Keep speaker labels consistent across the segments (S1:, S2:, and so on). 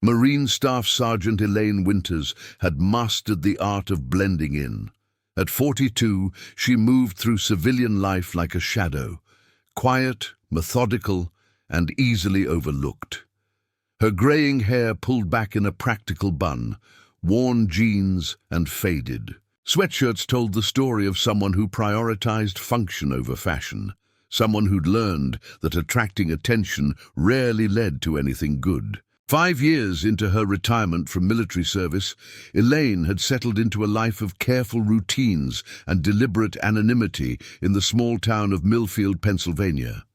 S1: Marine Staff Sergeant Elaine Winters had mastered the art of blending in. At 42, she moved through civilian life like a shadow, quiet, methodical, and easily overlooked. Her greying hair pulled back in a practical bun, worn jeans and faded. Sweatshirts told the story of someone who prioritized function over fashion, someone who'd learned that attracting attention rarely led to anything good. 5 years into her retirement from military service, Elaine had settled into a life of careful routines and deliberate anonymity in the small town of Millfield, Pennsylvania.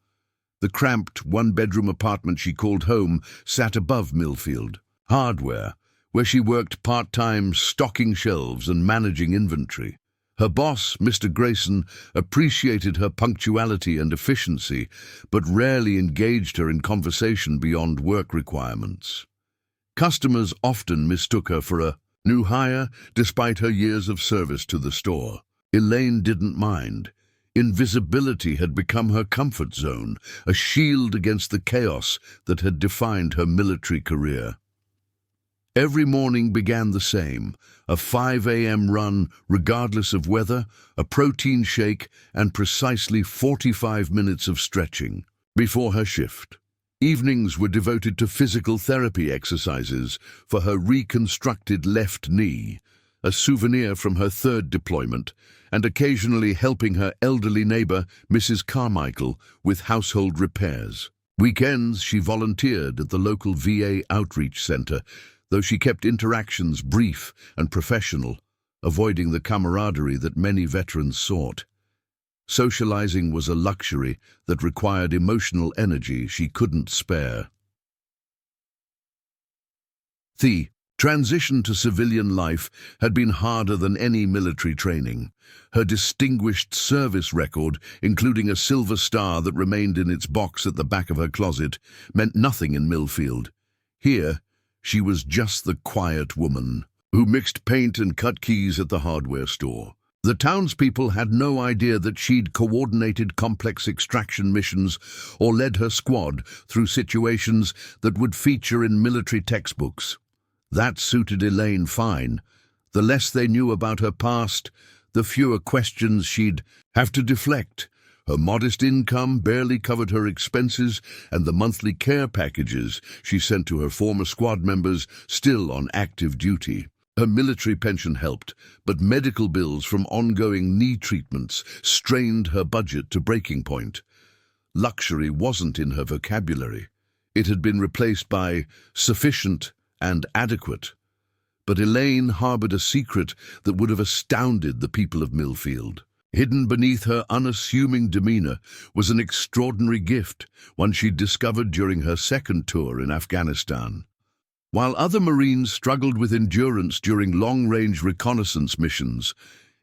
S1: The cramped one-bedroom apartment she called home sat above Millfield Hardware, where she worked part-time stocking shelves and managing inventory. Her boss, Mr. Grayson, appreciated her punctuality and efficiency, but rarely engaged her in conversation beyond work requirements. Customers often mistook her for a new hire, despite her years of service to the store. Elaine didn't mind. Invisibility had become her comfort zone, a shield against the chaos that had defined her military career. Every morning began the same, a 5 a.m. run regardless of weather, a protein shake, and precisely 45 minutes of stretching before her shift. Evenings were devoted to physical therapy exercises for her reconstructed left knee, a souvenir from her 3rd deployment, and occasionally helping her elderly neighbor, Mrs. Carmichael, with household repairs. Weekends she volunteered at the local VA outreach center, though she kept interactions brief and professional, avoiding the camaraderie that many veterans sought. Socializing was a luxury that required emotional energy she couldn't spare. The transition to civilian life had been harder than any military training. Her distinguished service record, including a silver star that remained in its box at the back of her closet, meant nothing in Millfield. Here, she was just the quiet woman who mixed paint and cut keys at the hardware store. The townspeople had no idea that she'd coordinated complex extraction missions or led her squad through situations that would feature in military textbooks. That suited Elaine fine. The less they knew about her past, the fewer questions she'd have to deflect. Her modest income barely covered her expenses, and the monthly care packages she sent to her former squad members still on active duty. Her military pension helped, but medical bills from ongoing knee treatments strained her budget to breaking point. Luxury wasn't in her vocabulary. It had been replaced by sufficient and adequate. But Elaine harbored a secret that would have astounded the people of Millfield. Hidden beneath her unassuming demeanor was an extraordinary gift, one she'd discovered during her 2nd tour in Afghanistan. While other Marines struggled with endurance during long-range reconnaissance missions,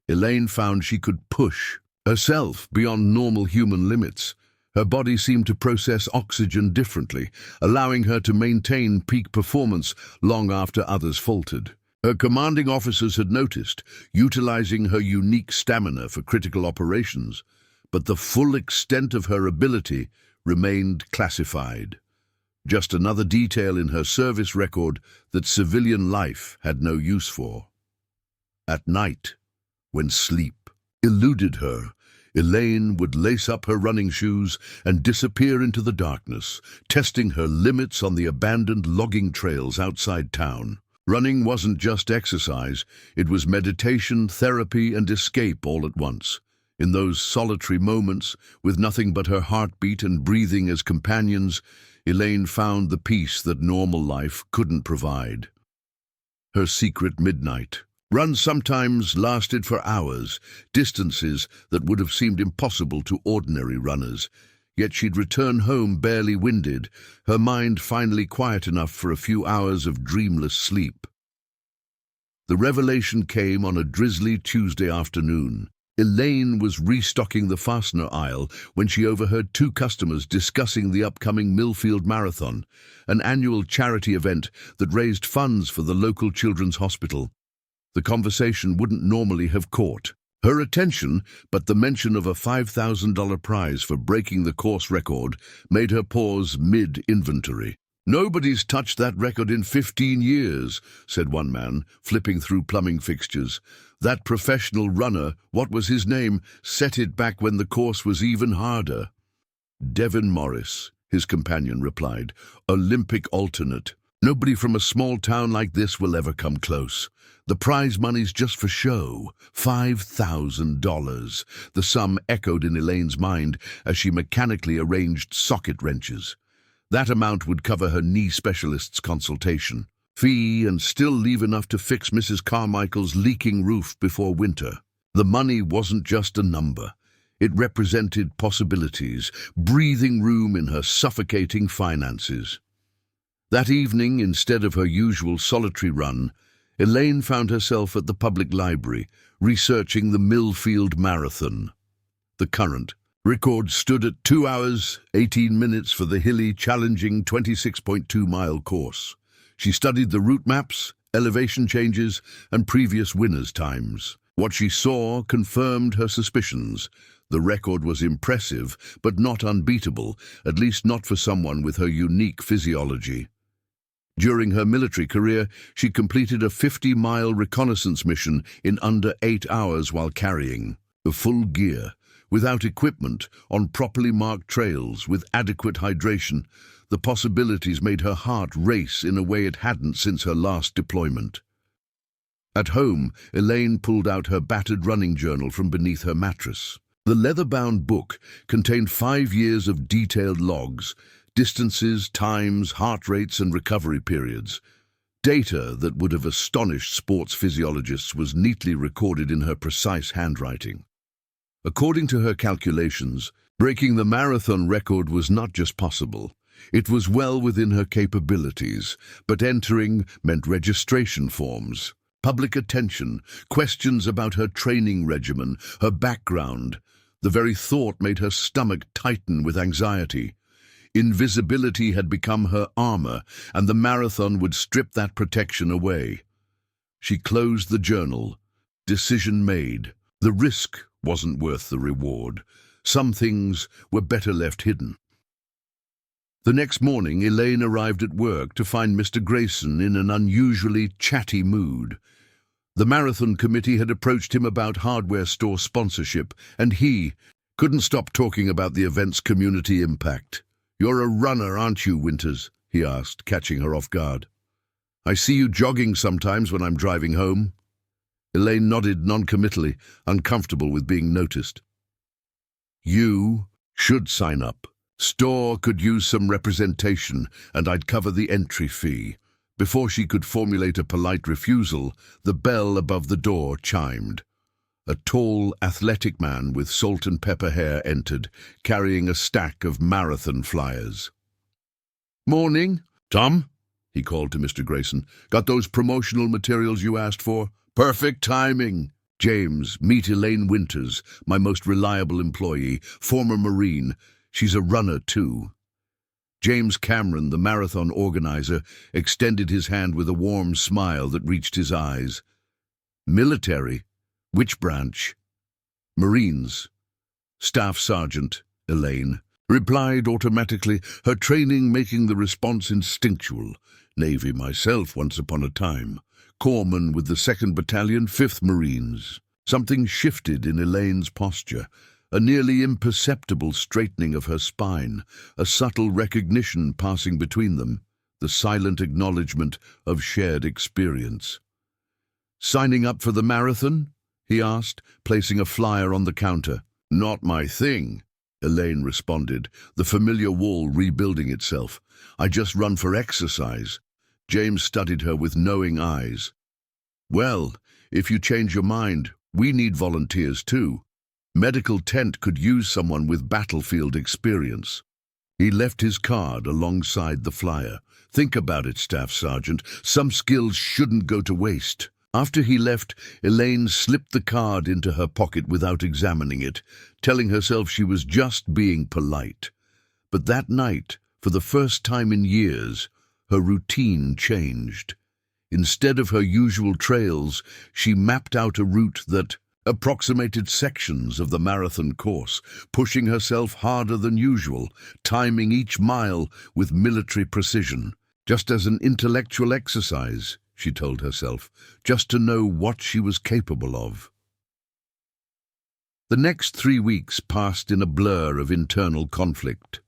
S1: Elaine found she could push herself beyond normal human limits. Her body seemed to process oxygen differently, allowing her to maintain peak performance long after others faltered. Her commanding officers had noticed, utilizing her unique stamina for critical operations, but the full extent of her ability remained classified. Just another detail in her service record that civilian life had no use for. At night, when sleep eluded her, Elaine would lace up her running shoes and disappear into the darkness, testing her limits on the abandoned logging trails outside town. Running wasn't just exercise, it was meditation, therapy, and escape all at once. In those solitary moments, with nothing but her heartbeat and breathing as companions, Elaine found the peace that normal life couldn't provide. Her secret midnight runs sometimes lasted for hours, distances that would have seemed impossible to ordinary runners. Yet she'd return home barely winded, her mind finally quiet enough for a few hours of dreamless sleep. The revelation came on a drizzly Tuesday afternoon. Elaine was restocking the fastener aisle when she overheard 2 customers discussing the upcoming Millfield Marathon, an annual charity event that raised funds for the local children's hospital. The conversation wouldn't normally have caught her attention, but the mention of a $5,000 prize for breaking the course record made her pause mid-inventory. "Nobody's touched that record in 15 years, said one man, flipping through plumbing fixtures. "That professional runner, what was his name, set it back when the course was even harder." "Devin Morris," his companion replied, "Olympic alternate. Nobody from a small town like this will ever come close. The prize money's just for show, $5,000. The sum echoed in Elaine's mind as she mechanically arranged socket wrenches. That amount would cover her knee specialist's consultation, fee, and still leave enough to fix Mrs. Carmichael's leaking roof before winter. The money wasn't just a number. It represented possibilities, breathing room in her suffocating finances. That evening, instead of her usual solitary run, Elaine found herself at the public library, researching the Millfield Marathon. The current record stood at 2 hours, 18 minutes for the hilly, challenging 26.2-mile course. She studied the route maps, elevation changes, and previous winners' times. What she saw confirmed her suspicions. The record was impressive, but not unbeatable, at least not for someone with her unique physiology. During her military career, she completed a 50-mile reconnaissance mission in under 8 hours while carrying the full gear, without equipment, on properly marked trails, with adequate hydration. The possibilities made her heart race in a way it hadn't since her last deployment. At home, Elaine pulled out her battered running journal from beneath her mattress. The leather-bound book contained 5 years of detailed logs, distances, times, heart rates, and recovery periods. Data that would have astonished sports physiologists was neatly recorded in her precise handwriting. According to her calculations, breaking the marathon record was not just possible. It was well within her capabilities, but entering meant registration forms, public attention, questions about her training regimen, her background. The very thought made her stomach tighten with anxiety. Invisibility had become her armor, and the marathon would strip that protection away. She closed the journal. Decision made. The risk wasn't worth the reward. Some things were better left hidden. The next morning, Elaine arrived at work to find Mr. Grayson in an unusually chatty mood. The marathon committee had approached him about hardware store sponsorship, and he couldn't stop talking about the event's community impact. "You're a runner, aren't you, Winters?" he asked, catching her off guard. "I see you jogging sometimes when I'm driving home." Elaine nodded noncommittally, uncomfortable with being noticed. "You should sign up. Store could use some representation, and I'd cover the entry fee." Before she could formulate a polite refusal, the bell above the door chimed. A tall, athletic man with salt and pepper hair entered, carrying a stack of marathon flyers. "Morning, Tom," he called to Mr. Grayson. "Got those promotional materials you asked for? Perfect timing. James, meet Elaine Winters, my most reliable employee, former Marine. She's a runner, too." James Cameron, the marathon organizer, extended his hand with a warm smile that reached his eyes. "Military? Which branch?" "Marines." "Staff Sergeant," Elaine replied automatically, her training making the response instinctual. "Navy myself once upon a time. Corpsman with the 2nd Battalion, 5th Marines." Something shifted in Elaine's posture, a nearly imperceptible straightening of her spine, a subtle recognition passing between them, the silent acknowledgement of shared experience. "Signing up for the marathon?" he asked, placing a flyer on the counter. "Not my thing," Elaine responded, the familiar wall rebuilding itself. "I just run for exercise." James studied her with knowing eyes. "Well, if you change your mind, we need volunteers too. Medical Tent could use someone with battlefield experience." He left his card alongside the flyer. "Think about it, Staff Sergeant. Some skills shouldn't go to waste." After he left, Elaine slipped the card into her pocket without examining it, telling herself she was just being polite. But that night, for the first time in years, her routine changed. Instead of her usual trails, she mapped out a route that approximated sections of the marathon course, pushing herself harder than usual, timing each mile with military precision. just as an intellectual exercise, she told herself, just to know what she was capable of. The next 3 weeks passed in a blur of internal conflict.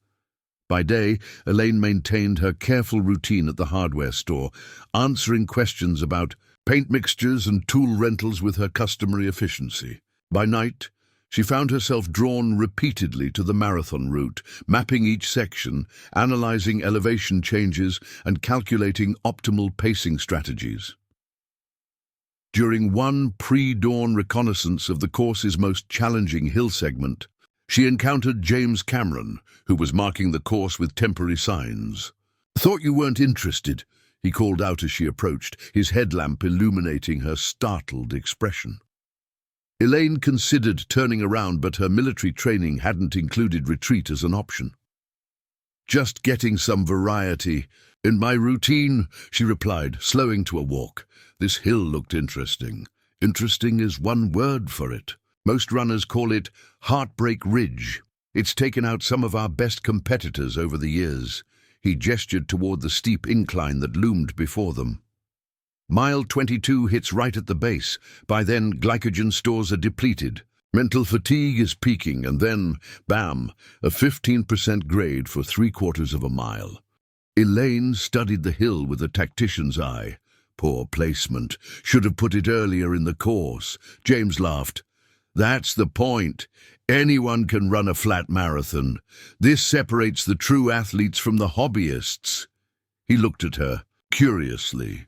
S1: By day, Elaine maintained her careful routine at the hardware store, answering questions about paint mixtures and tool rentals with her customary efficiency. By night, she found herself drawn repeatedly to the marathon route, mapping each section, analyzing elevation changes, and calculating optimal pacing strategies. During one pre-dawn reconnaissance of the course's most challenging hill segment, she encountered James Cameron, who was marking the course with temporary signs. "Thought you weren't interested," he called out as she approached, his headlamp illuminating her startled expression. Elaine considered turning around, but her military training hadn't included retreat as an option. "Just getting some variety in my routine," she replied, slowing to a walk. This hill looked interesting. Interesting is one word for it. Most runners call it Heartbreak Ridge. It's taken out some of our best competitors over the years. He gestured toward the steep incline that loomed before them. Mile 22 hits right at the base. By then, glycogen stores are depleted. Mental fatigue is peaking, and then, bam, a 15% grade for 3/4 of a mile. Elaine studied the hill with a tactician's eye. Poor placement. Should have put it earlier in the course. James laughed. "That's the point. Anyone can run a flat marathon. This separates the true athletes from the hobbyists." He looked at her, curiously.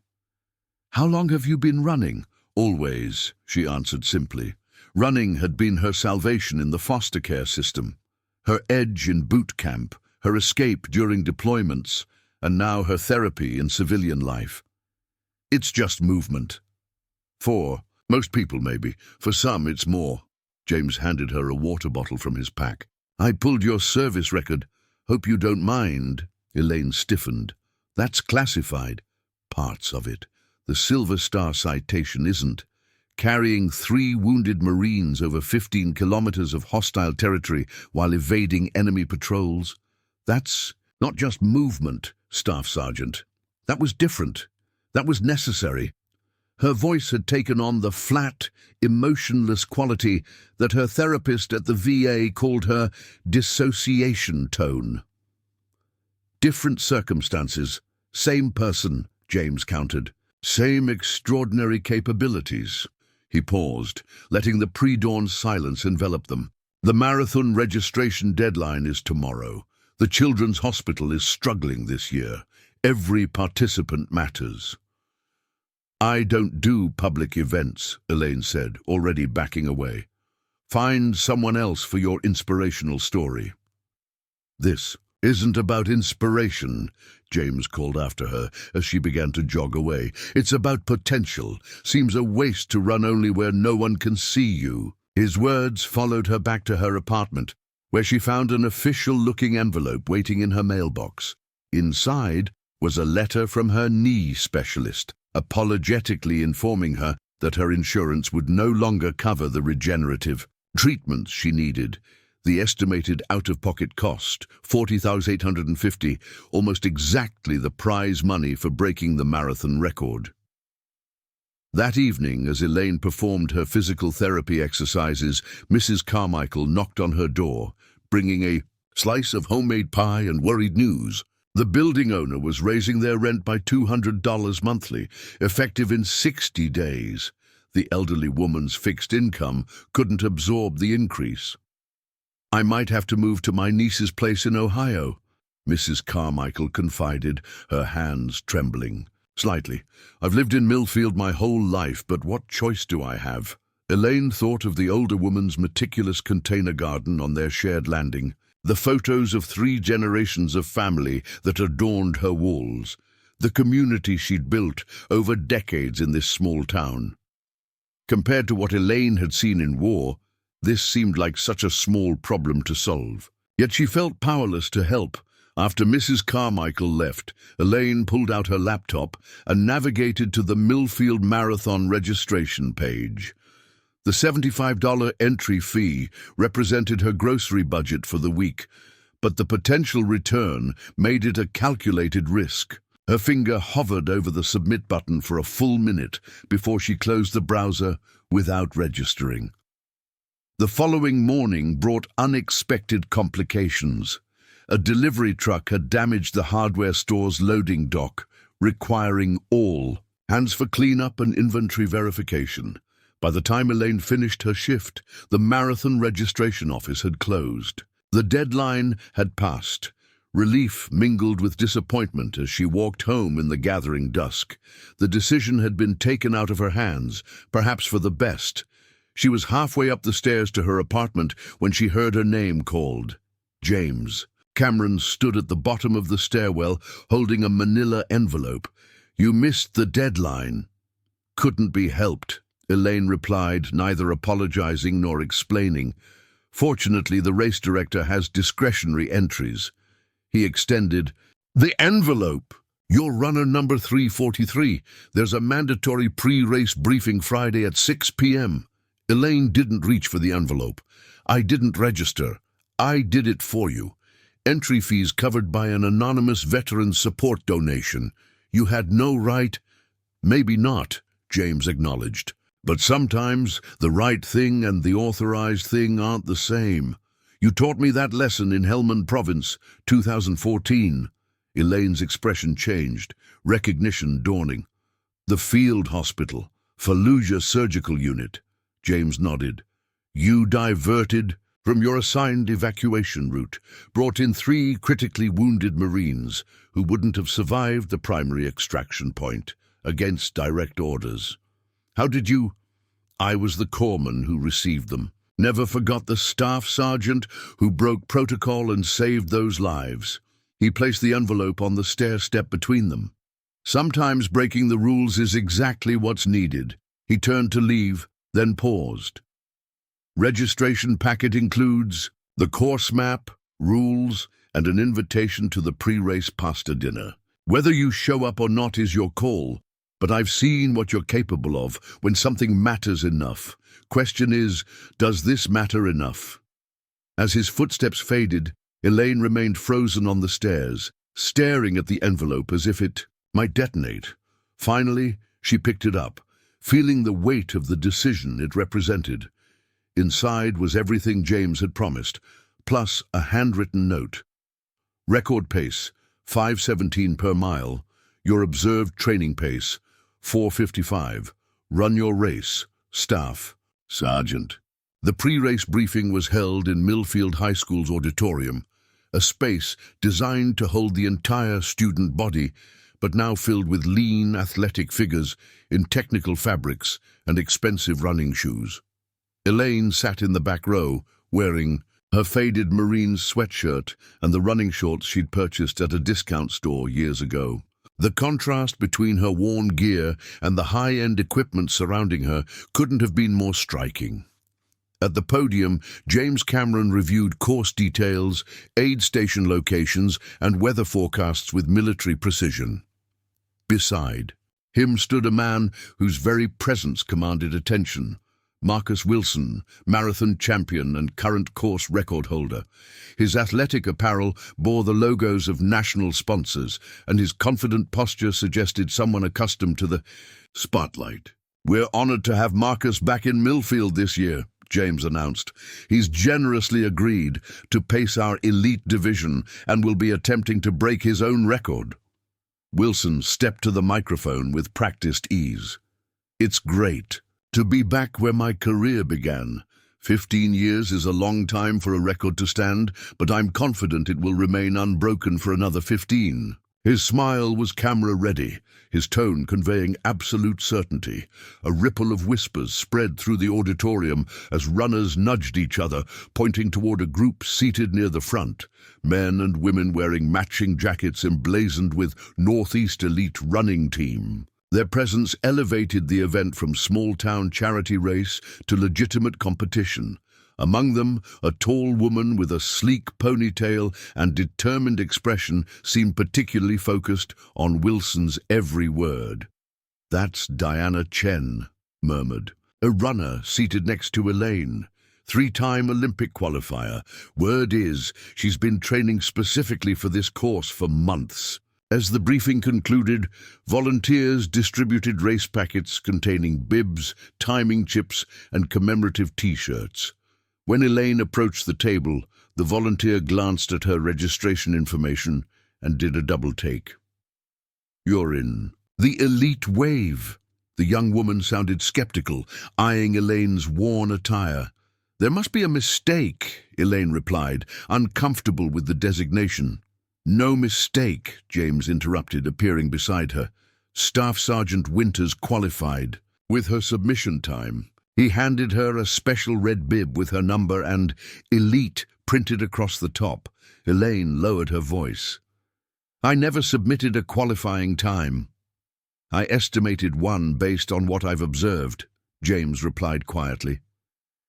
S1: "How long have you been running?" "Always," she answered simply. Running had been her salvation in the foster care system, her edge in boot camp, her escape during deployments, and now her therapy in civilian life. "It's just movement." "For most people, maybe. For some, it's more." James handed her a water bottle from his pack. "I pulled your service record. Hope you don't mind." Elaine stiffened. "That's classified." "Parts of it. The Silver Star citation isn't. Carrying 3 wounded Marines over 15 kilometers of hostile territory while evading enemy patrols. That's not just movement, Staff Sergeant. That was different. That was necessary." Her voice had taken on the flat, emotionless quality that her therapist at the VA called her dissociation tone. "Different circumstances, same person," James countered. "Same extraordinary capabilities." He paused, letting the pre-dawn silence envelop them. "The marathon registration deadline is tomorrow. The Children's Hospital is struggling this year. Every participant matters." "I don't do public events," Elaine said, already backing away. "Find someone else for your inspirational story." "This isn't about inspiration," James called after her as she began to jog away. "It's about potential. Seems a waste to run only where no one can see you." His words followed her back to her apartment, where she found an official-looking envelope waiting in her mailbox. Inside was a letter from her knee specialist, apologetically informing her that her insurance would no longer cover the regenerative treatments she needed. The estimated out-of-pocket cost, $40,850, almost exactly the prize money for breaking the marathon record. That evening, as Elaine performed her physical therapy exercises, Mrs. Carmichael knocked on her door, bringing a slice of homemade pie and worried news. The building owner was raising their rent by $200 monthly, effective in 60 days. The elderly woman's fixed income couldn't absorb the increase. "I might have to move to my niece's place in Ohio," Mrs. Carmichael confided, her hands trembling. "Slightly. I've lived in Millfield my whole life, but what choice do I have?" Elaine thought of the older woman's meticulous container garden on their shared landing, the photos of 3 generations of family that adorned her walls, the community she'd built over decades in this small town. Compared to what Elaine had seen in war, this seemed like such a small problem to solve. Yet she felt powerless to help. After Mrs. Carmichael left, Elaine pulled out her laptop and navigated to the Millfield Marathon registration page. The $75 entry fee represented her grocery budget for the week, but the potential return made it a calculated risk. Her finger hovered over the submit button for a full minute before she closed the browser without registering. The following morning brought unexpected complications. A delivery truck had damaged the hardware store's loading dock, requiring all hands for cleanup and inventory verification. By the time Elaine finished her shift, the marathon registration office had closed. The deadline had passed. Relief mingled with disappointment as she walked home in the gathering dusk. The decision had been taken out of her hands, perhaps for the best. She was halfway up the stairs to her apartment when she heard her name called. James. Cameron stood at the bottom of the stairwell, holding a manila envelope. "You missed the deadline." "Couldn't be helped," Elaine replied, neither apologizing nor explaining. "Fortunately, the race director has discretionary entries." He extended, "The envelope! You're runner number 343. There's a mandatory pre-race briefing Friday at 6 p.m. Elaine didn't reach for the envelope. "I didn't register. I did it for you. Entry fees covered by an anonymous veteran support donation. You had no right—" "Maybe not," James acknowledged. "But sometimes the right thing and the authorized thing aren't the same. You taught me that lesson in Helmand Province, 2014. Elaine's expression changed, recognition dawning. "The field hospital, Fallujah Surgical Unit." James nodded. "You diverted from your assigned evacuation route, brought in 3 critically wounded Marines who wouldn't have survived the primary extraction point against direct orders. How did you—" "I was the corpsman who received them. Never forgot the staff sergeant who broke protocol and saved those lives." He placed the envelope on the stair step between them. "Sometimes breaking the rules is exactly what's needed." He turned to leave, then paused. "Registration packet includes the course map, rules, and an invitation to the pre-race pasta dinner. Whether you show up or not is your call, but I've seen what you're capable of when something matters enough. Question is, does this matter enough?" As his footsteps faded, Elaine remained frozen on the stairs, staring at the envelope as if it might detonate. Finally, she picked it up, feeling the weight of the decision it represented. Inside was everything James had promised, plus a handwritten note. "Record pace, 5:17 per mile. Your observed training pace, 4:55. Run your race. Staff, Sergeant." The pre-race briefing was held in Millfield High School's auditorium, a space designed to hold the entire student body, but now filled with lean, athletic figures in technical fabrics and expensive running shoes. Elaine sat in the back row, wearing her faded Marine sweatshirt and the running shorts she'd purchased at a discount store years ago. The contrast between her worn gear and the high-end equipment surrounding her couldn't have been more striking. At the podium, James Cameron reviewed course details, aid station locations, and weather forecasts with military precision. Beside him stood a man whose very presence commanded attention. Marcus Wilson, marathon champion and current course record holder. His athletic apparel bore the logos of national sponsors, and his confident posture suggested someone accustomed to the spotlight. "We're honored to have Marcus back in Millfield this year," James announced. "He's generously agreed to pace our elite division and will be attempting to break his own record." Wilson stepped to the microphone with practiced ease. "It's great to be back where my career began. 15 years is a long time for a record to stand, but I'm confident it will remain unbroken for another 15. His smile was camera-ready, his tone conveying absolute certainty. A ripple of whispers spread through the auditorium as runners nudged each other, pointing toward a group seated near the front, men and women wearing matching jackets emblazoned with Northeast Elite Running Team. Their presence elevated the event from small-town charity race to legitimate competition. Among them, a tall woman with a sleek ponytail and determined expression seemed particularly focused on Wilson's every word. "That's Diana Chen," murmured, a runner seated next to Elaine. 3-time Olympic qualifier. Word is, she's been training specifically for this course for months. As the briefing concluded, volunteers distributed race packets containing bibs, timing chips, and commemorative T-shirts. When Elaine approached the table, the volunteer glanced at her registration information and did a double take. "You're in the elite wave." The young woman sounded skeptical, eyeing Elaine's worn attire. "There must be a mistake," Elaine replied, uncomfortable with the designation. "No mistake," James interrupted, appearing beside her. "Staff Sergeant Winters qualified." With her submission time, he handed her a special red bib with her number and "Elite" printed across the top. Elaine lowered her voice. "I never submitted a qualifying time. I estimated one based on what I've observed," James replied quietly.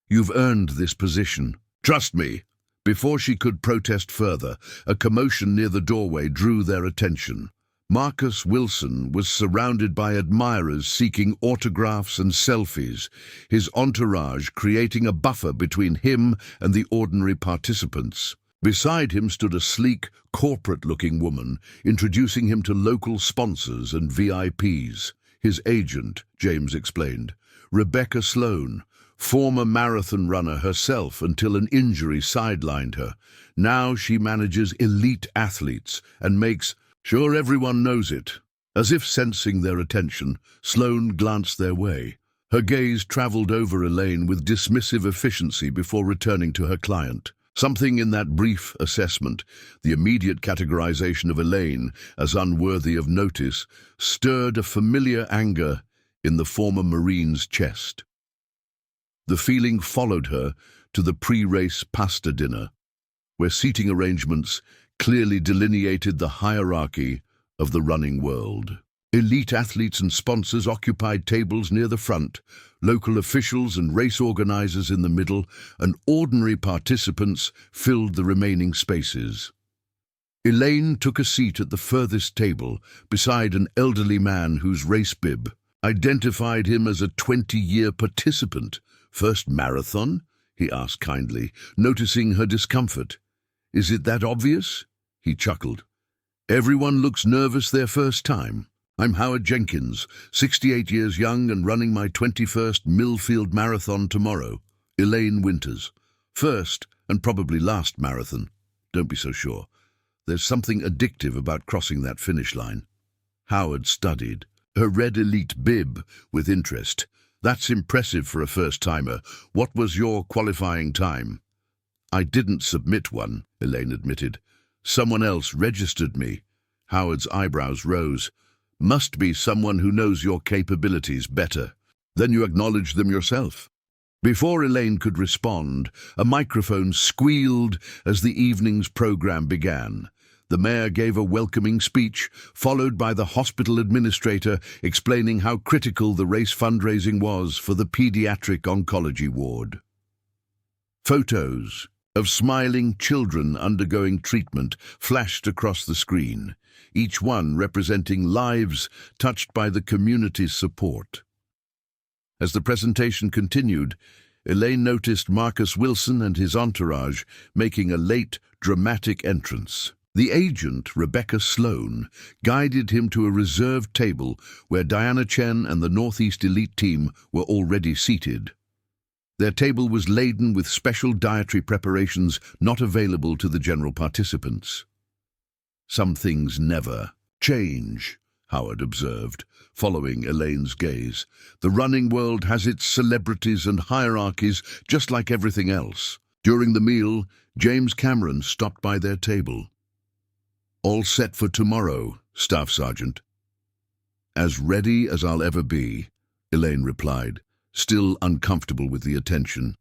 S1: "You've earned this position. Trust me." Before she could protest further, a commotion near the doorway drew their attention. Marcus Wilson was surrounded by admirers seeking autographs and selfies, his entourage creating a buffer between him and the ordinary participants. Beside him stood a sleek, corporate-looking woman, introducing him to local sponsors and VIPs. His agent, James explained, Rebecca Sloan, former marathon runner herself until an injury sidelined her. Now she manages elite athletes and makes sure everyone knows it. As if sensing their attention, Sloan glanced their way. Her gaze traveled over Elaine with dismissive efficiency before returning to her client. Something in that brief assessment, the immediate categorization of Elaine as unworthy of notice, stirred a familiar anger in the former Marine's chest. The feeling followed her to the pre-race pasta dinner, where seating arrangements clearly delineated the hierarchy of the running world. Elite athletes and sponsors occupied tables near the front, local officials and race organizers in the middle, and ordinary participants filled the remaining spaces. Elaine took a seat at the furthest table, beside an elderly man whose race bib identified him as a 20-year participant. "First marathon?" he asked kindly, noticing her discomfort. "Is it that obvious?" He chuckled. "Everyone looks nervous their first time. I'm Howard Jenkins, 68 years young and running my 21st Millfield Marathon tomorrow. Elaine Winters. First and probably last marathon. Don't be so sure. There's something addictive about crossing that finish line." Howard studied her red elite bib with interest. "That's impressive for a first-timer. What was your qualifying time?" "I didn't submit one," Elaine admitted. "Someone else registered me." Howard's eyebrows rose. "Must be someone who knows your capabilities better. Then you acknowledge them yourself." Before Elaine could respond, a microphone squealed as the evening's program began. The mayor gave a welcoming speech, followed by the hospital administrator explaining how critical the race fundraising was for the pediatric oncology ward. Photos of smiling children undergoing treatment flashed across the screen, each one representing lives touched by the community's support. As the presentation continued, Elaine noticed Marcus Wilson and his entourage making a late, dramatic entrance. The agent, Rebecca Sloan, guided him to a reserved table where Diana Chen and the Northeast Elite team were already seated. Their table was laden with special dietary preparations not available to the general participants. "Some things never change," Howard observed, following Elaine's gaze. "The running world has its celebrities and hierarchies just like everything else." During the meal, James Cameron stopped by their table. "All set for tomorrow, Staff Sergeant." "As ready as I'll ever be," Elaine replied, still uncomfortable with the attention.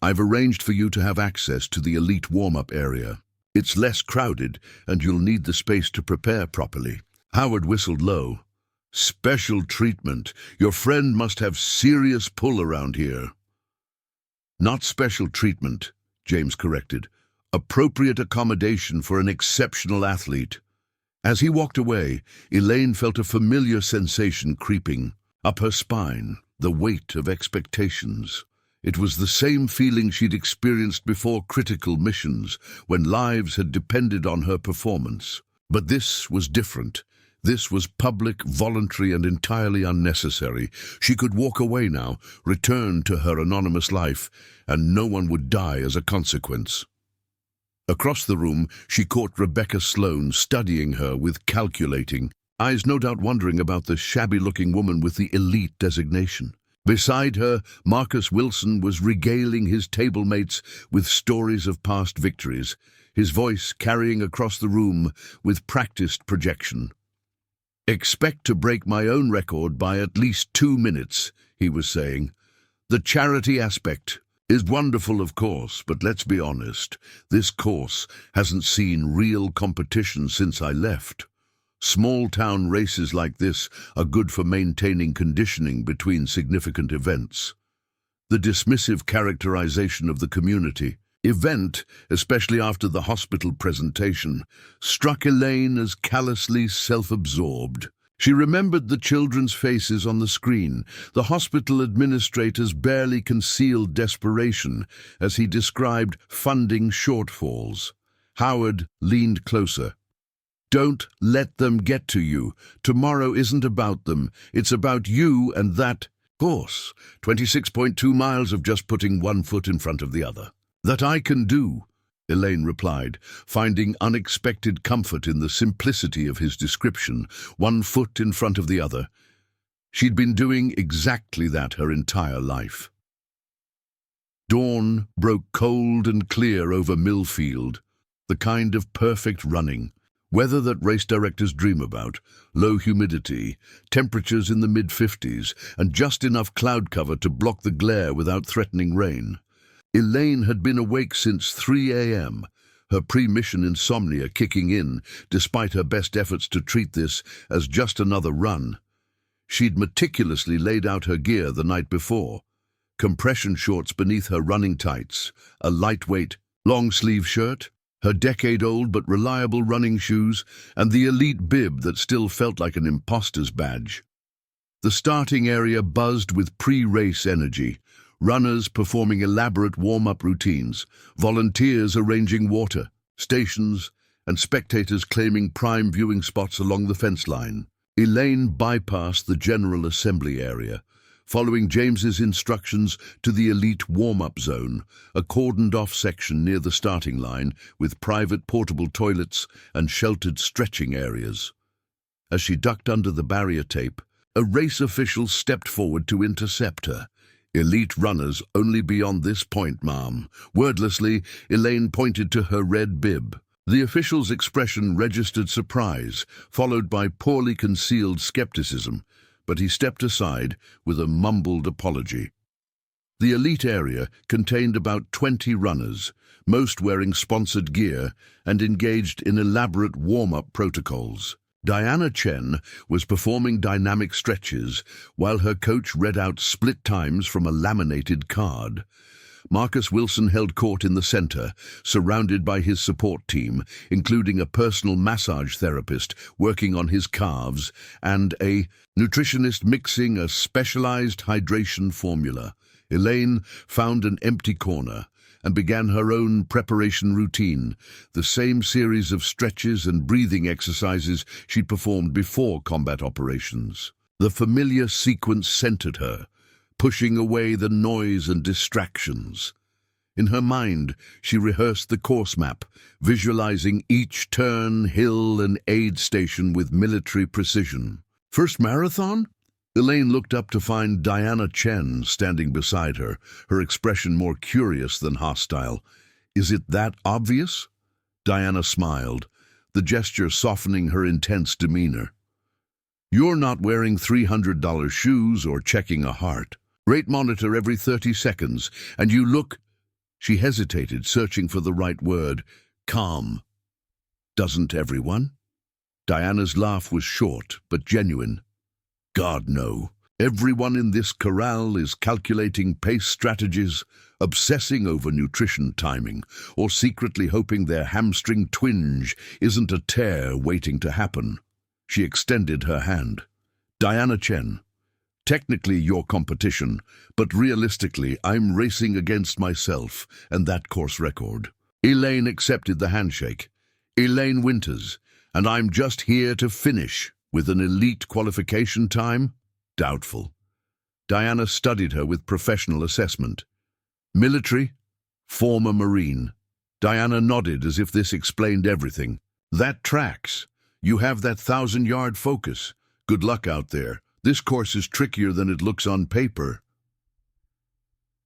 S1: "I've arranged for you to have access to the elite warm-up area. It's less crowded, and you'll need the space to prepare properly." Howard whistled low. "Special treatment. Your friend must have serious pull around here." "Not special treatment," James corrected. "Appropriate accommodation for an exceptional athlete." As he walked away, Elaine felt a familiar sensation creeping up her spine, the weight of expectations. It was the same feeling she'd experienced before critical missions, when lives had depended on her performance. But this was different. This was public, voluntary, and entirely unnecessary. She could walk away now, return to her anonymous life, and no one would die as a consequence. Across the room, she caught Rebecca Sloane studying her with calculating eyes, no doubt wondering about the shabby-looking woman with the elite designation. Beside her, Marcus Wilson was regaling his table-mates with stories of past victories, his voice carrying across the room with practiced projection. "Expect to break my own record by at least 2 minutes," he was saying. "The charity aspect is wonderful, of course, but let's be honest, this course hasn't seen real competition since I left. Small-town races like this are good for maintaining conditioning between significant events." The dismissive characterization of the community event, especially after the hospital presentation, struck Elaine as callously self-absorbed. She remembered the children's faces on the screen, the hospital administrator's barely concealed desperation as he described funding shortfalls. Howard leaned closer. "Don't let them get to you. Tomorrow isn't about them. It's about you and that course. 26.2 miles of just putting one foot in front of the other." "That I can do," Elaine replied, finding unexpected comfort in the simplicity of his description, one foot in front of the other. She'd been doing exactly that her entire life. Dawn broke cold and clear over Millfield, the kind of perfect running. Weather that race directors dream about, low humidity, temperatures in the mid-50s, and just enough cloud cover to block the glare without threatening rain. Elaine had been awake since 3 a.m., her pre-mission insomnia kicking in, despite her best efforts to treat this as just another run. She'd meticulously laid out her gear the night before. Compression shorts beneath her running tights, a lightweight, long-sleeve shirt, her decade-old but reliable running shoes, and the elite bib that still felt like an imposter's badge. The starting area buzzed with pre-race energy, runners performing elaborate warm-up routines, volunteers arranging water, stations, and spectators claiming prime viewing spots along the fence line. Elaine bypassed the General Assembly area, following James's instructions to the elite warm-up zone, a cordoned-off section near the starting line with private portable toilets and sheltered stretching areas. As she ducked under the barrier tape, a race official stepped forward to intercept her. "Elite runners only beyond this point, ma'am." Wordlessly, Elaine pointed to her red bib. The official's expression registered surprise, followed by poorly concealed skepticism, but he stepped aside with a mumbled apology. The elite area contained about 20 runners, most wearing sponsored gear and engaged in elaborate warm-up protocols. Diana Chen was performing dynamic stretches while her coach read out split times from a laminated card. Marcus Wilson held court in the center, surrounded by his support team, including a personal massage therapist working on his calves and a nutritionist mixing a specialized hydration formula. Elaine found an empty corner and began her own preparation routine, the same series of stretches and breathing exercises she'd performed before combat operations. The familiar sequence centered her, pushing away the noise and distractions. In her mind, she rehearsed the course map, visualizing each turn, hill, and aid station with military precision. "First marathon?" Elaine looked up to find Diana Chen standing beside her, her expression more curious than hostile. "Is it that obvious?" Diana smiled, the gesture softening her intense demeanor. "You're not wearing $300 shoes or checking a heart rate monitor every 30 seconds, and you look—" She hesitated, searching for the right word. "Calm." "Doesn't everyone?" Diana's laugh was short but genuine. "God, no. Everyone in this corral is calculating pace strategies, obsessing over nutrition timing, or secretly hoping their hamstring twinge isn't a tear waiting to happen." She extended her hand. "Diana Chen, technically your competition, but realistically I'm racing against myself and that course record." Elaine accepted the handshake. "Elaine Winters, And I'm just here to finish with an elite qualification time? Doubtful. Diana studied her with professional assessment. Military? Former Marine. Diana nodded as if this explained everything. That tracks. You have that 1,000-yard focus. Good luck out there. This course is trickier than it looks on paper.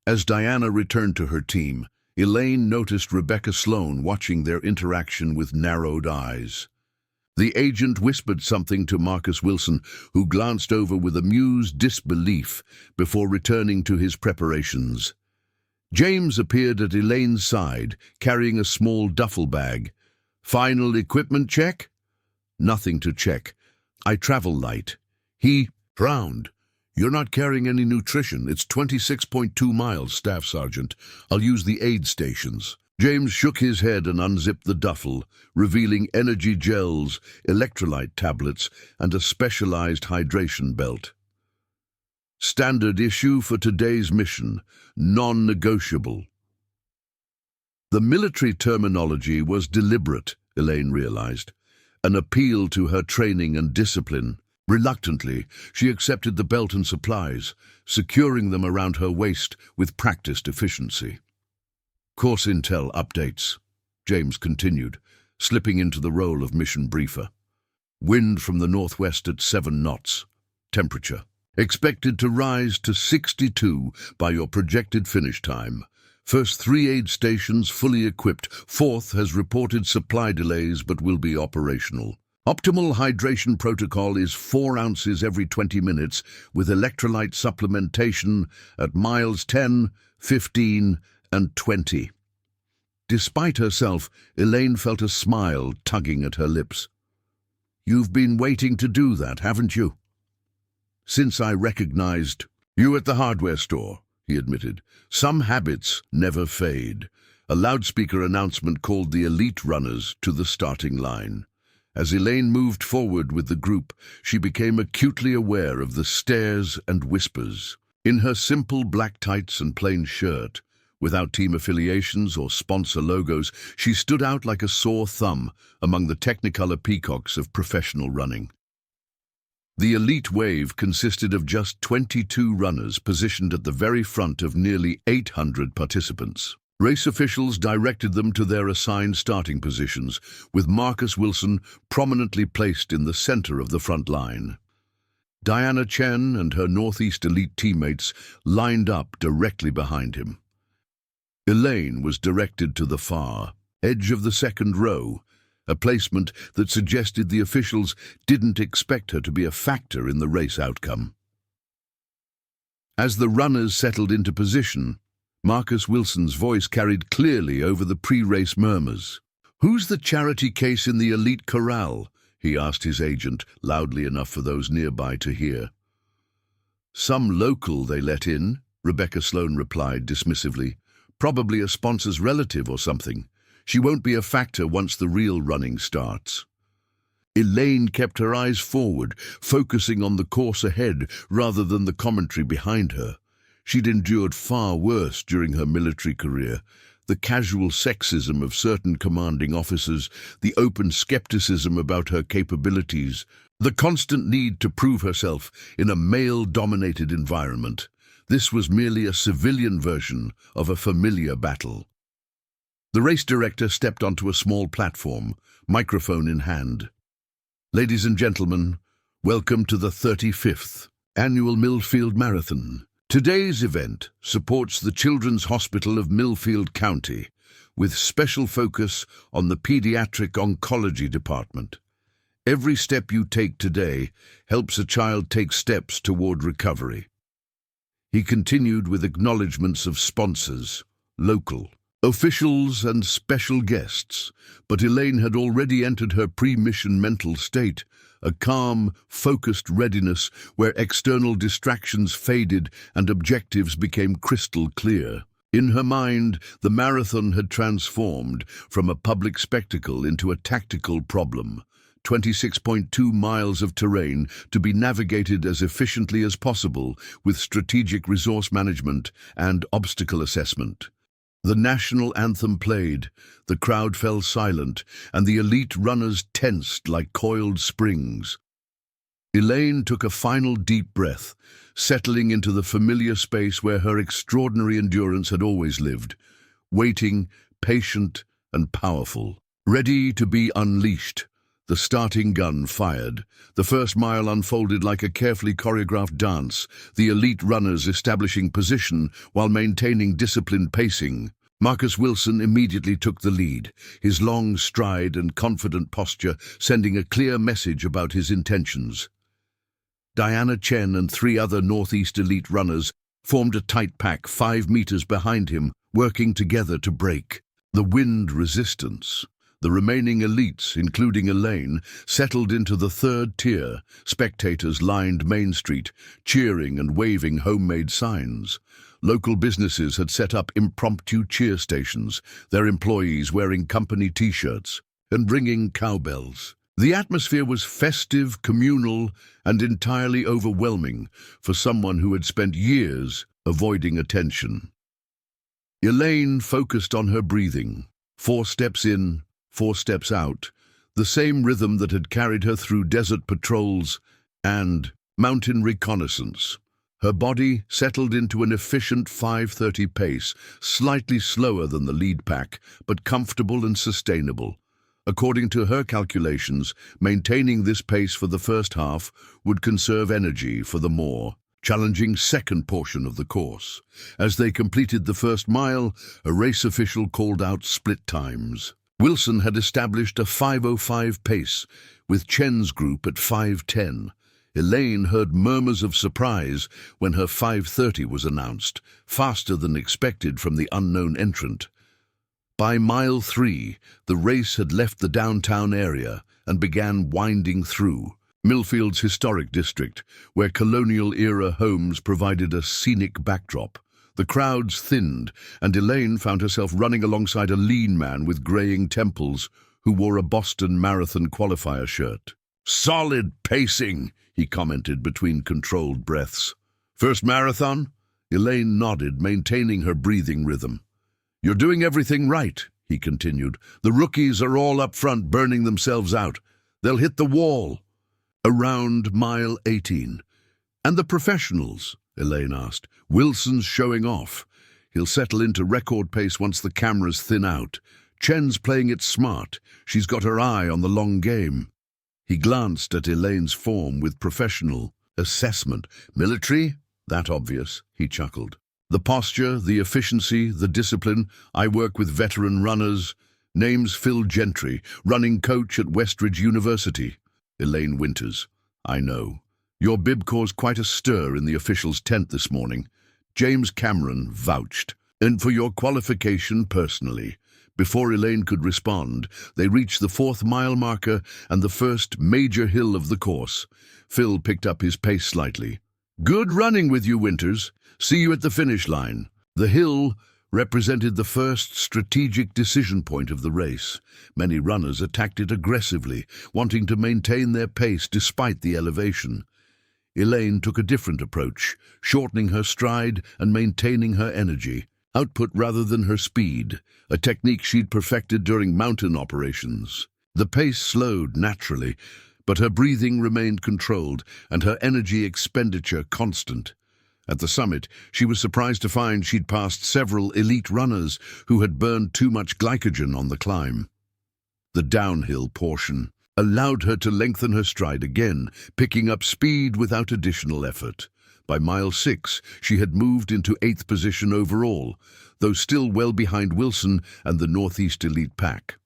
S1: As Diana returned to her team, Elaine noticed Rebecca Sloan watching their interaction with narrowed eyes. The agent whispered something to Marcus Wilson, who glanced over with amused disbelief before returning to his preparations. James appeared at Elaine's side, carrying a small duffel bag. Final equipment check? Nothing to check. I travel light. He frowned. You're not carrying any nutrition. It's 26.2 miles, Staff Sergeant. I'll use the aid stations. James shook his head and unzipped the duffel, revealing energy gels, electrolyte tablets, and a specialized hydration belt. Standard issue for today's mission, non-negotiable. The military terminology was deliberate, Elaine realized, an appeal to her training and discipline. Reluctantly, she accepted the belt and supplies, securing them around her waist with practiced efficiency. Course intel updates, James continued, slipping into the role of mission briefer. Wind from the northwest at 7 knots. Temperature expected to rise to 62 by your projected finish time. First 3 aid stations fully equipped. 4th has reported supply delays but will be operational. Optimal hydration protocol is 4 ounces every 20 minutes with electrolyte supplementation at miles 10, 15, and 20. Despite herself, Elaine felt a smile tugging at her lips. You've been waiting to do that, haven't you? Since I recognized you at the hardware store, he admitted. Some habits never fade. A loudspeaker announcement called the elite runners to the starting line. As Elaine moved forward with the group, she became acutely aware of the stares and whispers. In her simple black tights and plain shirt, without team affiliations or sponsor logos, she stood out like a sore thumb among the technicolor peacocks of professional running. The elite wave consisted of just 22 runners positioned at the very front of nearly 800 participants. Race officials directed them to their assigned starting positions, with Marcus Wilson prominently placed in the center of the front line. Diana Chen and her Northeast elite teammates lined up directly behind him. Elaine was directed to the far edge of the second row, a placement that suggested the officials didn't expect her to be a factor in the race outcome. As the runners settled into position, Marcus Wilson's voice carried clearly over the pre-race murmurs. "Who's the charity case in the elite corral?" he asked his agent, loudly enough for those nearby to hear. "Some local they let in," Rebecca Sloan replied dismissively. "Probably a sponsor's relative or something. She won't be a factor once the real running starts." Elaine kept her eyes forward, focusing on the course ahead rather than the commentary behind her. She'd endured far worse during her military career. The casual sexism of certain commanding officers, the open skepticism about her capabilities, the constant need to prove herself in a male-dominated environment. This was merely a civilian version of a familiar battle. The race director stepped onto a small platform, microphone in hand. "Ladies and gentlemen, welcome to the 35th Annual Millfield Marathon. Today's event supports the Children's Hospital of Millfield County, with special focus on the Pediatric Oncology Department. Every step you take today helps a child take steps toward recovery." He continued with acknowledgements of sponsors, local officials and special guests, but Elaine had already entered her pre-mission mental state, a calm, focused readiness where external distractions faded and objectives became crystal clear. In her mind, the marathon had transformed from a public spectacle into a tactical problem. 26.2 miles of terrain to be navigated as efficiently as possible with strategic resource management and obstacle assessment. The national anthem played, the crowd fell silent, and the elite runners tensed like coiled springs. Elaine took a final deep breath, settling into the familiar space where her extraordinary endurance had always lived, waiting, patient and powerful. Ready to be unleashed, the starting gun fired. The first mile unfolded like a carefully choreographed dance, the elite runners establishing position while maintaining disciplined pacing. Marcus Wilson immediately took the lead, his long stride and confident posture sending a clear message about his intentions. Diana Chen and 3 other Northeast elite runners formed a tight pack 5 meters behind him, working together to break the wind resistance. The remaining elites, including Elaine, settled into the 3rd tier. Spectators lined Main Street, cheering and waving homemade signs. Local businesses had set up impromptu cheer stations, their employees wearing company T-shirts and ringing cowbells. The atmosphere was festive, communal, and entirely overwhelming for someone who had spent years avoiding attention. Elaine focused on her breathing. 4 steps in, 4 steps out, the same rhythm that had carried her through desert patrols and mountain reconnaissance. Her body settled into an efficient 5:30 pace, slightly slower than the lead pack, but comfortable and sustainable. According to her calculations, maintaining this pace for the first half would conserve energy for the more challenging second portion of the course. As they completed the first mile, a race official called out split times. Wilson had established a 5:05 pace, with Chen's group at 5:10. Elaine heard murmurs of surprise when her 5:30 was announced, faster than expected from the unknown entrant. By mile 3, the race had left the downtown area and began winding through Millfield's historic district, where colonial-era homes provided a scenic backdrop. The crowds thinned, and Elaine found herself running alongside a lean man with graying temples who wore a Boston Marathon qualifier shirt. "Solid pacing," he commented between controlled breaths. "First marathon?" Elaine nodded, maintaining her breathing rhythm. "You're doing everything right," he continued. "The rookies are all up front burning themselves out. They'll hit the wall." Around mile 18. "And the professionals?" Elaine asked. "Wilson's showing off. He'll settle into record pace once the cameras thin out. Chen's playing it smart. She's got her eye on the long game." He glanced at Elaine's form with professional assessment. "Military? That obvious," he chuckled. "The posture, the efficiency, the discipline. I work with veteran runners. Name's Phil Gentry, running coach at Westridge University." "Elaine Winters. I know. Your bib caused quite a stir in the officials' tent this morning." James Cameron vouched. "And for your qualification personally." Before Elaine could respond, they reached the 4th mile marker and the first major hill of the course. Phil picked up his pace slightly. "Good running with you, Winters. See you at the finish line." The hill represented the first strategic decision point of the race. Many runners attacked it aggressively, wanting to maintain their pace despite the elevation. Elaine took a different approach, shortening her stride and maintaining her energy. Output rather than her speed, a technique she'd perfected during mountain operations. The pace slowed naturally, but her breathing remained controlled and her energy expenditure constant. At the summit, she was surprised to find she'd passed several elite runners who had burned too much glycogen on the climb. The downhill portion allowed her to lengthen her stride again, picking up speed without additional effort. By mile 6, she had moved into 8th position overall, though still well behind Wilson and the Northeast Elite pack.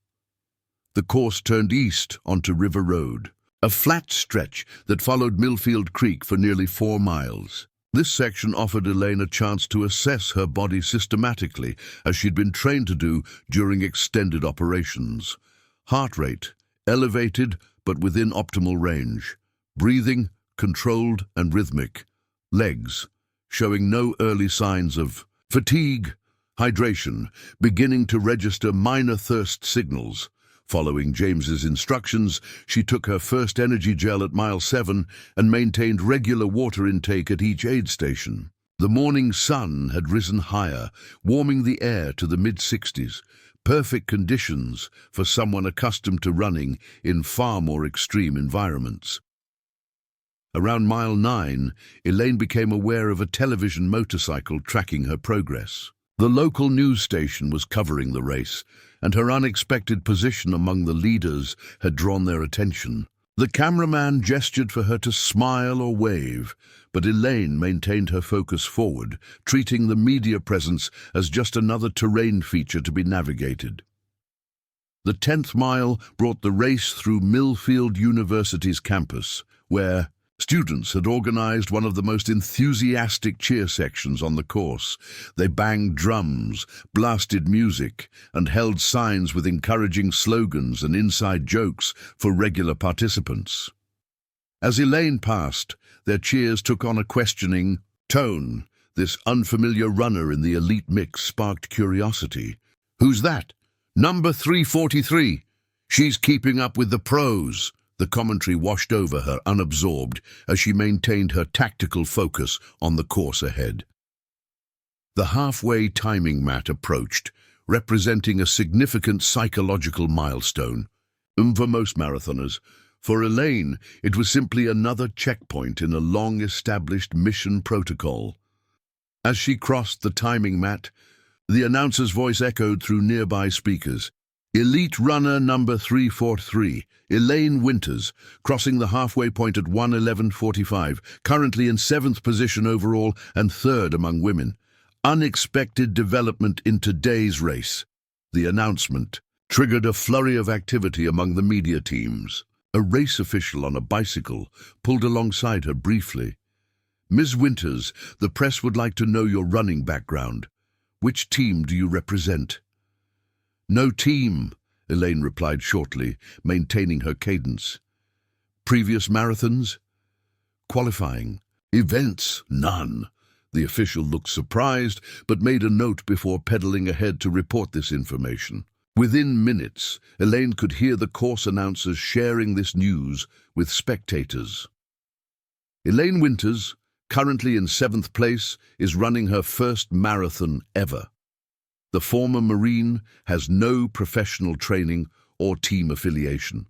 S1: The course turned east onto River Road, a flat stretch that followed Millfield Creek for nearly 4 miles. This section offered Elaine a chance to assess her body systematically, as she'd been trained to do during extended operations. Heart rate, elevated but within optimal range. Breathing, controlled and rhythmic. Legs, showing no early signs of fatigue. Hydration, beginning to register minor thirst signals. Following James's instructions, she took her first energy gel at mile 7 and maintained regular water intake at each aid station. The morning sun had risen higher, warming the air to the mid-60s, perfect conditions for someone accustomed to running in far more extreme environments. Around mile 9, Elaine became aware of a television motorcycle tracking her progress. The local news station was covering the race, and her unexpected position among the leaders had drawn their attention. The cameraman gestured for her to smile or wave, but Elaine maintained her focus forward, treating the media presence as just another terrain feature to be navigated. The 10th mile brought the race through Millfield University's campus, where students had organized one of the most enthusiastic cheer sections on the course. They banged drums, blasted music, and held signs with encouraging slogans and inside jokes for regular participants. As Elaine passed, their cheers took on a questioning tone. This unfamiliar runner in the elite mix sparked curiosity. "Who's that?" "Number 343. She's keeping up with the pros." The commentary washed over her, unabsorbed, as she maintained her tactical focus on the course ahead. The halfway timing mat approached, representing a significant psychological milestone. For most marathoners, for Elaine, it was simply another checkpoint in a long-established mission protocol. As she crossed the timing mat, the announcer's voice echoed through nearby speakers. "Elite runner number 343, Elaine Winters, crossing the halfway point at 1:11:45, currently in 7th position overall and 3rd among women. Unexpected development in today's race." The announcement triggered a flurry of activity among the media teams. A race official on a bicycle pulled alongside her briefly. "Ms. Winters, the press would like to know your running background. Which team do you represent?" "No team," Elaine replied shortly, maintaining her cadence. "Previous marathons?" "Qualifying." "Events?" "None." The official looked surprised, but made a note before pedaling ahead to report this information. Within minutes, Elaine could hear the course announcers sharing this news with spectators. Elaine Winters, currently in 7th place, is running her first marathon ever. The former Marine has no professional training or team affiliation.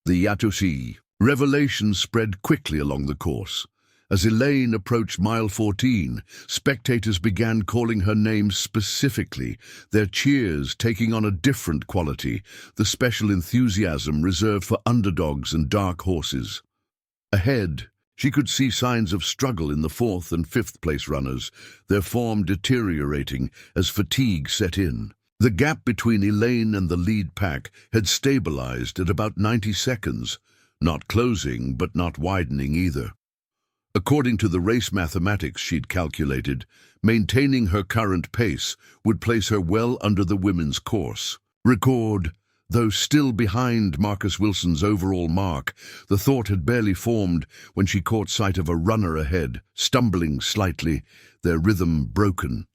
S1: The Yatusi revelation spread quickly along the course. As Elaine approached mile 14, spectators began calling her name specifically, their cheers taking on a different quality, the special enthusiasm reserved for underdogs and dark horses. Ahead, she could see signs of struggle in the 4th and 5th place runners, their form deteriorating as fatigue set in. The gap between Elaine and the lead pack had stabilized at about 90 seconds, not closing but not widening either. According to the race mathematics she'd calculated, maintaining her current pace would place her well under the women's course record. Though still behind Marcus Wilson's overall mark, the thought had barely formed when she caught sight of a runner ahead, stumbling slightly, their rhythm broken.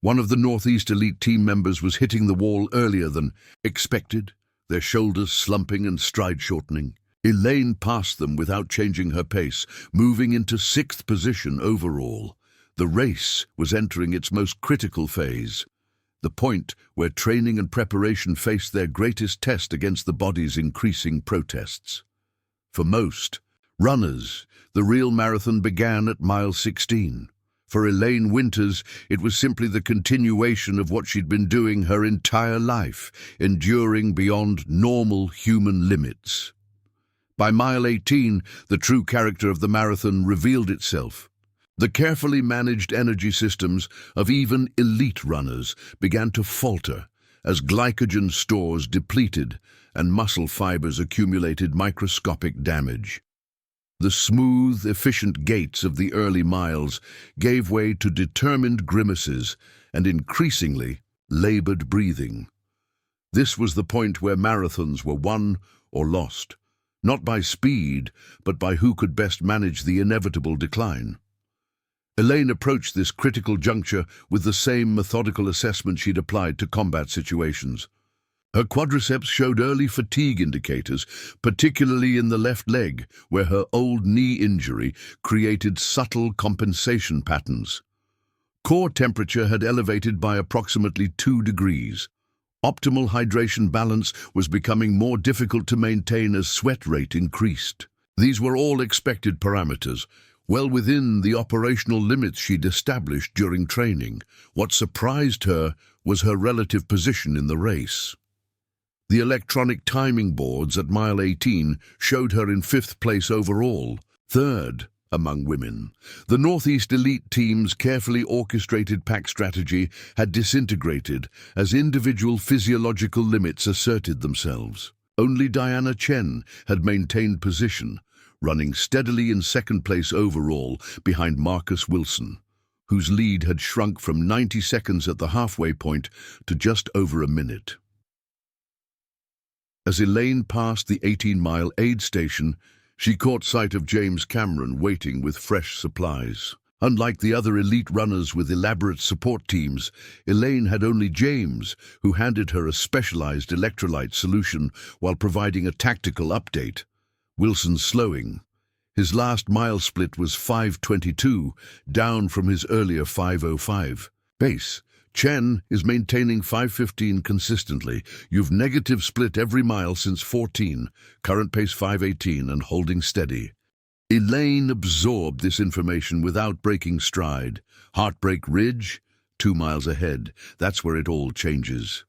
S1: One of the Northeast Elite team members was hitting the wall earlier than expected, their shoulders slumping and stride shortening. Elaine passed them without changing her pace, moving into 6th position overall. The race was entering its most critical phase, the point where training and preparation faced their greatest test against the body's increasing protests. For most runners, the real marathon began at mile 16. For Elaine Winters, it was simply the continuation of what she'd been doing her entire life, enduring beyond normal human limits. By mile 18, the true character of the marathon revealed itself. The carefully managed energy systems of even elite runners began to falter as glycogen stores depleted and muscle fibers accumulated microscopic damage. The smooth, efficient gaits of the early miles gave way to determined grimaces and increasingly labored breathing. This was the point where marathons were won or lost, not by speed, but by who could best manage the inevitable decline. Elaine approached this critical juncture with the same methodical assessment she'd applied to combat situations. Her quadriceps showed early fatigue indicators, particularly in the left leg, where her old knee injury created subtle compensation patterns. Core temperature had elevated by approximately 2 degrees. Optimal hydration balance was becoming more difficult to maintain as sweat rate increased. These were all expected parameters, well within the operational limits she'd established during training. What surprised her was her relative position in the race. The electronic timing boards at mile 18 showed her in 5th place overall, 3rd among women. The Northeast elite team's carefully orchestrated pack strategy had disintegrated as individual physiological limits asserted themselves. Only Diana Chen had maintained position, running steadily in 2nd place overall behind Marcus Wilson, whose lead had shrunk from 90 seconds at the halfway point to just over a minute. As Elaine passed the 18-mile aid station, she caught sight of James Cameron waiting with fresh supplies. Unlike the other elite runners with elaborate support teams, Elaine had only James, who handed her a specialized electrolyte solution while providing a tactical update. Wilson slowing. His last mile split was 5:22, down from his earlier 5:05. Pace. Chen is maintaining 5:15 consistently. You've negative split every mile since 14, current pace 5:18 and holding steady. Elaine absorbed this information without breaking stride. Heartbreak Ridge, 2 miles ahead. That's where it all changes.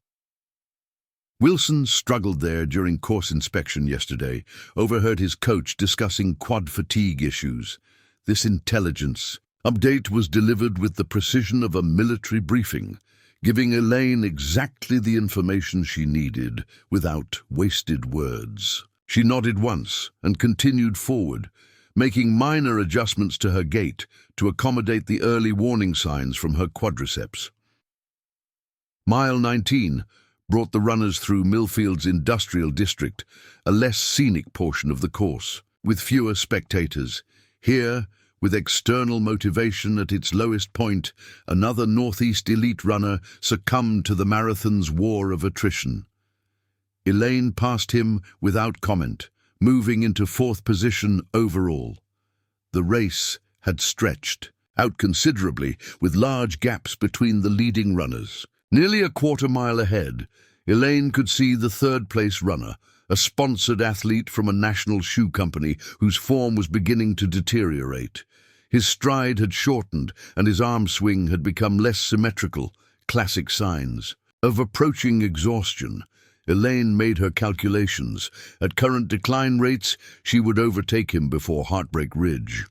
S1: Wilson struggled there during course inspection yesterday, overheard his coach discussing quad fatigue issues. This intelligence update was delivered with the precision of a military briefing, giving Elaine exactly the information she needed without wasted words. She nodded once and continued forward, making minor adjustments to her gait to accommodate the early warning signs from her quadriceps. Mile 19 brought the runners through Millfield's industrial district, a less scenic portion of the course, with fewer spectators. Here, with external motivation at its lowest point, another Northeast elite runner succumbed to the marathon's war of attrition. Elaine passed him without comment, moving into 4th position overall. The race had stretched out considerably, with large gaps between the leading runners. Nearly a quarter-mile ahead, Elaine could see the 3rd-place runner, a sponsored athlete from a national shoe company whose form was beginning to deteriorate. His stride had shortened and his arm swing had become less symmetrical, classic signs of approaching exhaustion. Elaine made her calculations. At current decline rates, she would overtake him before Heartbreak Ridge.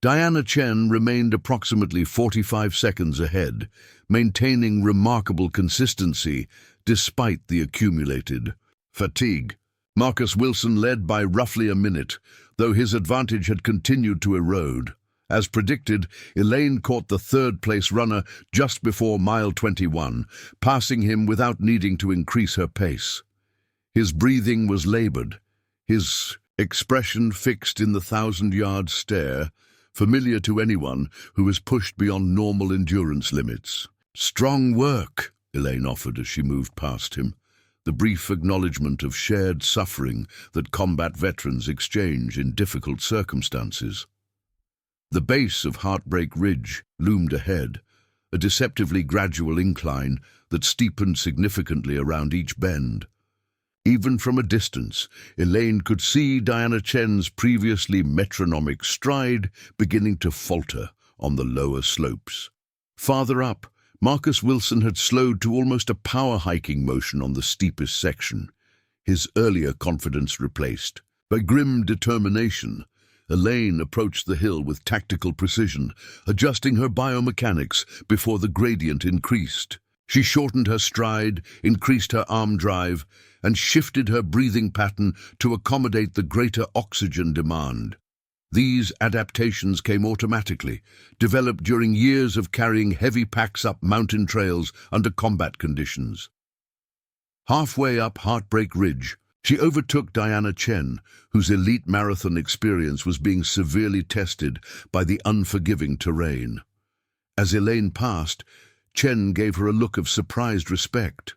S1: Diana Chen remained approximately 45 seconds ahead, maintaining remarkable consistency despite the accumulated fatigue. Marcus Wilson led by roughly a minute, though his advantage had continued to erode. As predicted, Elaine caught the 3rd-place runner just before mile 21, passing him without needing to increase her pace. His breathing was labored, his expression fixed in the 1,000-yard stare, familiar to anyone who has pushed beyond normal endurance limits. "Strong work," Elaine offered as she moved past him, the brief acknowledgement of shared suffering that combat veterans exchange in difficult circumstances. The base of Heartbreak Ridge loomed ahead, a deceptively gradual incline that steepened significantly around each bend. Even from a distance, Elaine could see Diana Chen's previously metronomic stride beginning to falter on the lower slopes. Farther up, Marcus Wilson had slowed to almost a power-hiking motion on the steepest section, his earlier confidence replaced. By grim determination, Elaine approached the hill with tactical precision, adjusting her biomechanics before the gradient increased. She shortened her stride, increased her arm drive, and shifted her breathing pattern to accommodate the greater oxygen demand. These adaptations came automatically, developed during years of carrying heavy packs up mountain trails under combat conditions. Halfway up Heartbreak Ridge, she overtook Diana Chen, whose elite marathon experience was being severely tested by the unforgiving terrain. As Elaine passed, Chen gave her a look of surprised respect.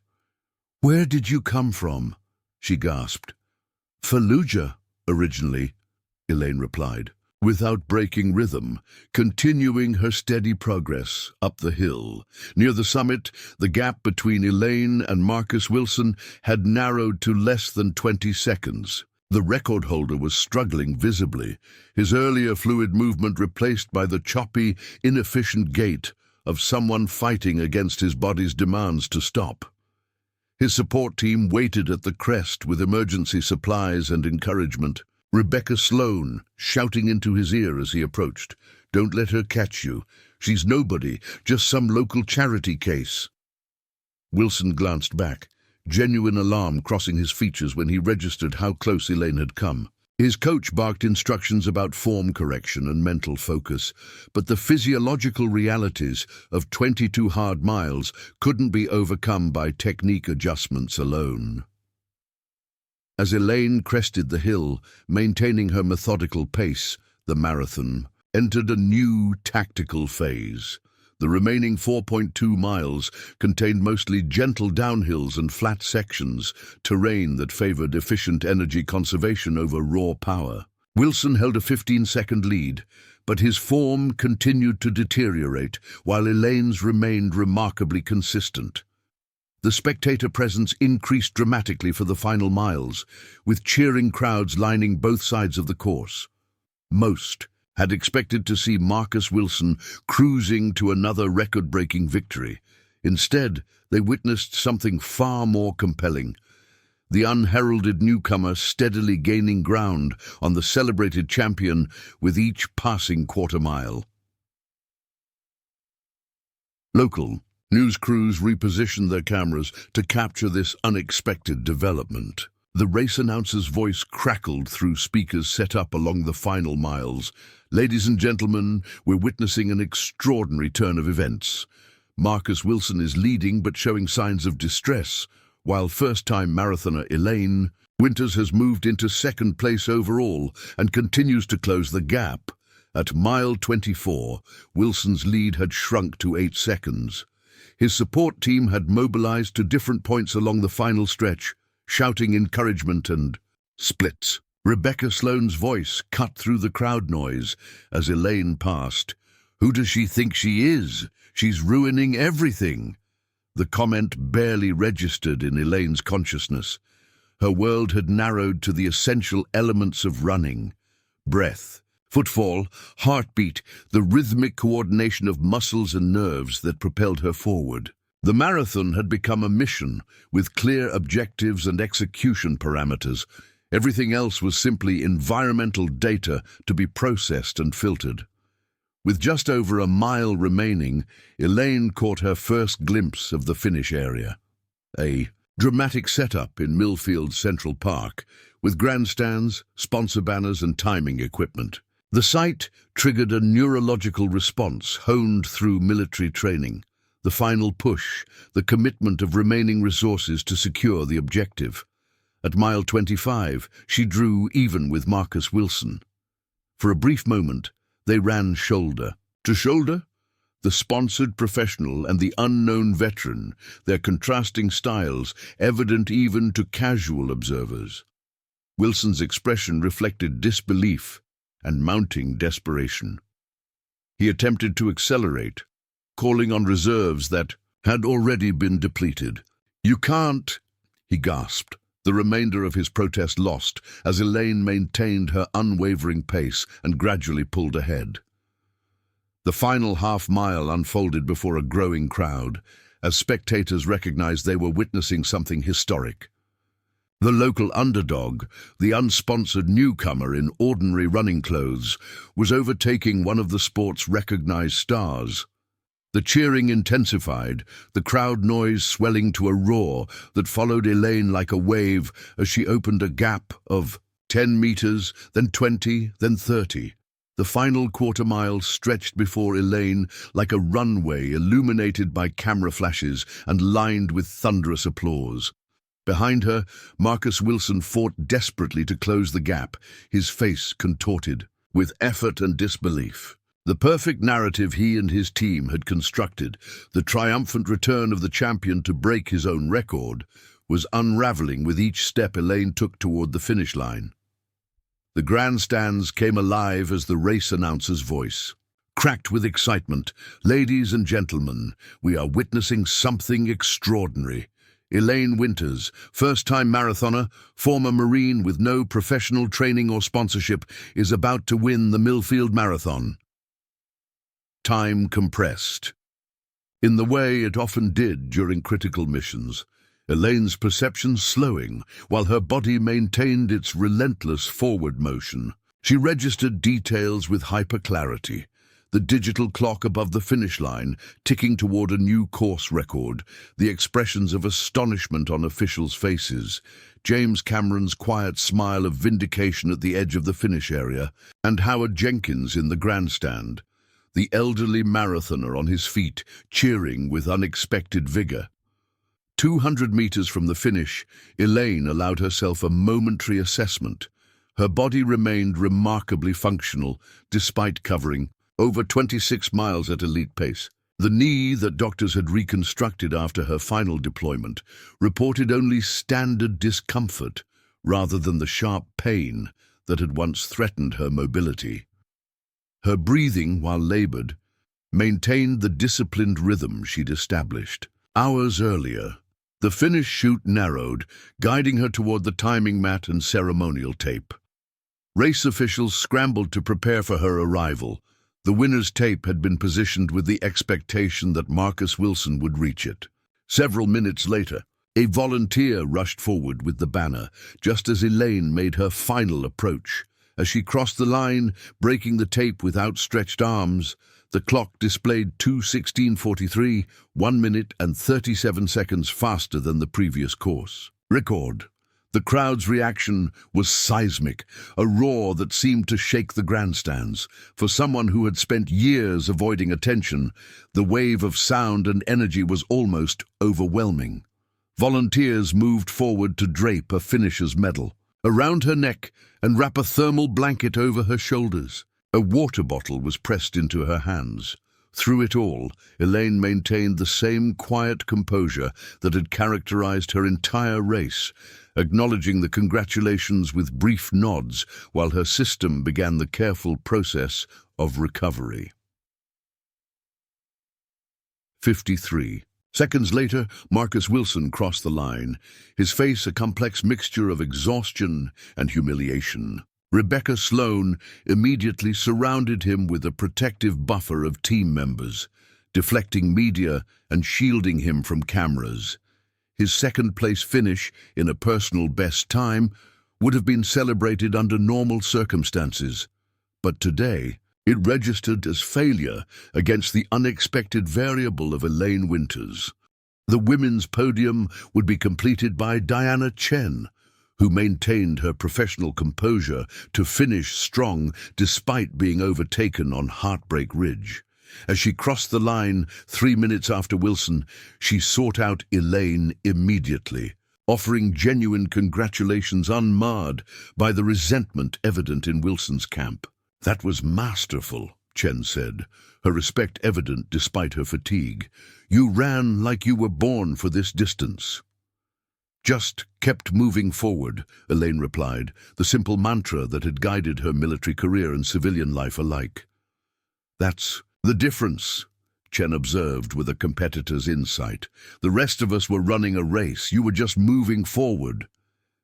S1: "Where did you come from?" she gasped. "Fallujah, originally," Elaine replied, without breaking rhythm, continuing her steady progress up the hill. Near the summit, the gap between Elaine and Marcus Wilson had narrowed to less than 20 seconds. The record holder was struggling visibly, his earlier fluid movement replaced by the choppy, inefficient gait of someone fighting against his body's demands to stop. His support team waited at the crest with emergency supplies and encouragement. Rebecca Sloan shouting into his ear as he approached, "Don't let her catch you. She's nobody, just some local charity case." Wilson glanced back, genuine alarm crossing his features when he registered how close Elaine had come. His coach barked instructions about form correction and mental focus, but the physiological realities of 22 hard miles couldn't be overcome by technique adjustments alone. As Elaine crested the hill, maintaining her methodical pace, the marathon entered a new tactical phase. The remaining 4.2 miles contained mostly gentle downhills and flat sections, terrain that favored efficient energy conservation over raw power. Wilson held a 15-second lead, but his form continued to deteriorate, while Elaine's remained remarkably consistent. The spectator presence increased dramatically for the final miles, with cheering crowds lining both sides of the course. Most had expected to see Marcus Wilson cruising to another record-breaking victory. Instead, they witnessed something far more compelling. The unheralded newcomer steadily gaining ground on the celebrated champion with each passing quarter-mile. Local news crews repositioned their cameras to capture this unexpected development. The race announcer's voice crackled through speakers set up along the final miles. "Ladies and gentlemen, we're witnessing an extraordinary turn of events. Marcus Wilson is leading but showing signs of distress, while first-time marathoner Elaine Winters has moved into second place overall and continues to close the gap. At mile 24, Wilson's lead had shrunk to 8 seconds. His support team had mobilized to different points along the final stretch, shouting encouragement and splits. Rebecca Sloan's voice cut through the crowd noise as Elaine passed. "Who does she think she is? She's ruining everything." The comment barely registered in Elaine's consciousness. Her world had narrowed to the essential elements of running: breath, footfall, heartbeat, the rhythmic coordination of muscles and nerves that propelled her forward. The marathon had become a mission with clear objectives and execution parameters. Everything else was simply environmental data to be processed and filtered. With just over a mile remaining, Elaine caught her first glimpse of the finish area. A dramatic setup in Millfield Central Park, with grandstands, sponsor banners and timing equipment. The sight triggered a neurological response honed through military training. The final push, the commitment of remaining resources to secure the objective. At mile 25, she drew even with Marcus Wilson. For a brief moment, they ran shoulder to shoulder. The sponsored professional and the unknown veteran, their contrasting styles evident even to casual observers. Wilson's expression reflected disbelief and mounting desperation. He attempted to accelerate, calling on reserves that had already been depleted. "You can't," he gasped, the remainder of his protest lost as Elaine maintained her unwavering pace and gradually pulled ahead. The final half-mile unfolded before a growing crowd, as spectators recognized they were witnessing something historic. The local underdog, the unsponsored newcomer in ordinary running clothes, was overtaking one of the sport's recognized stars. The cheering intensified, the crowd noise swelling to a roar that followed Elaine like a wave as she opened a gap of 10 meters, then 20, then 30. The final quarter-mile stretched before Elaine like a runway illuminated by camera flashes and lined with thunderous applause. Behind her, Marcus Wilson fought desperately to close the gap, his face contorted with effort and disbelief. The perfect narrative he and his team had constructed, the triumphant return of the champion to break his own record, was unraveling with each step Elaine took toward the finish line. The grandstands came alive as the race announcer's voice cracked with excitement. "Ladies and gentlemen, we are witnessing something extraordinary. Elaine Winters, first-time marathoner, former Marine with no professional training or sponsorship, is about to win the Millfield Marathon." Time compressed. In the way it often did during critical missions, Elaine's perception slowing while her body maintained its relentless forward motion. She registered details with hyper-clarity. The digital clock above the finish line, ticking toward a new course record, the expressions of astonishment on officials' faces, James Cameron's quiet smile of vindication at the edge of the finish area, and Howard Jenkins in the grandstand, the elderly marathoner on his feet, cheering with unexpected vigor. 200 meters from the finish, Elaine allowed herself a momentary assessment. Her body remained remarkably functional, despite covering over 26 miles at elite pace. The knee that doctors had reconstructed after her final deployment reported only standard discomfort rather than the sharp pain that had once threatened her mobility. Her breathing, while labored, maintained the disciplined rhythm she'd established. Hours earlier, the finish chute narrowed, guiding her toward the timing mat and ceremonial tape. Race officials scrambled to prepare for her arrival. The winner's tape had been positioned with the expectation that Marcus Wilson would reach it. Several minutes later, a volunteer rushed forward with the banner, just as Elaine made her final approach. As she crossed the line, breaking the tape with outstretched arms, the clock displayed 2:16:43, 1 minute and 37 seconds faster than the previous course record. The crowd's reaction was seismic, a roar that seemed to shake the grandstands. For someone who had spent years avoiding attention, the wave of sound and energy was almost overwhelming. Volunteers moved forward to drape a finisher's medal around her neck and wrap a thermal blanket over her shoulders. A water bottle was pressed into her hands. Through it all, Elaine maintained the same quiet composure that had characterized her entire race, acknowledging the congratulations with brief nods while her system began the careful process of recovery. 53. Seconds later, Marcus Wilson crossed the line, his face a complex mixture of exhaustion and humiliation. Rebecca Sloan immediately surrounded him with a protective buffer of team members, deflecting media and shielding him from cameras. His second-place finish in a personal best time would have been celebrated under normal circumstances, but today it registered as failure against the unexpected variable of Elaine Winters. The women's podium would be completed by Diana Chen, who maintained her professional composure to finish strong despite being overtaken on Heartbreak Ridge. As she crossed the line 3 minutes after Wilson, she sought out Elaine immediately, offering genuine congratulations unmarred by the resentment evident in Wilson's camp. "That was masterful," Chen said, her respect evident despite her fatigue. "You ran like you were born for this distance." "Just kept moving forward," Elaine replied, the simple mantra that had guided her military career and civilian life alike. "That's the difference," Chen observed with a competitor's insight. "The rest of us were running a race. You were just moving forward."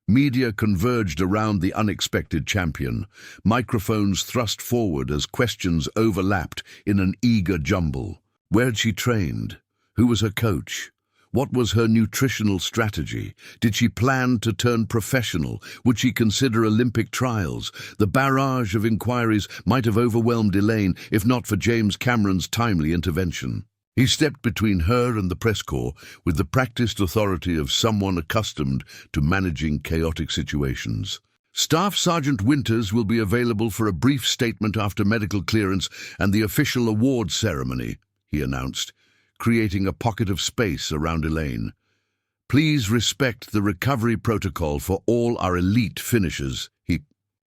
S1: Media converged around the unexpected champion. Microphones thrust forward as questions overlapped in an eager jumble. Where'd she trained? Who was her coach? What was her nutritional strategy? Did she plan to turn professional? Would she consider Olympic trials? The barrage of inquiries might have overwhelmed Elaine if not for James Cameron's timely intervention. He stepped between her and the press corps with the practiced authority of someone accustomed to managing chaotic situations. "Staff Sergeant Winters will be available for a brief statement after medical clearance and the official awards ceremony," he announced, creating a pocket of space around Elaine. "Please respect the recovery protocol for all our elite finishers." He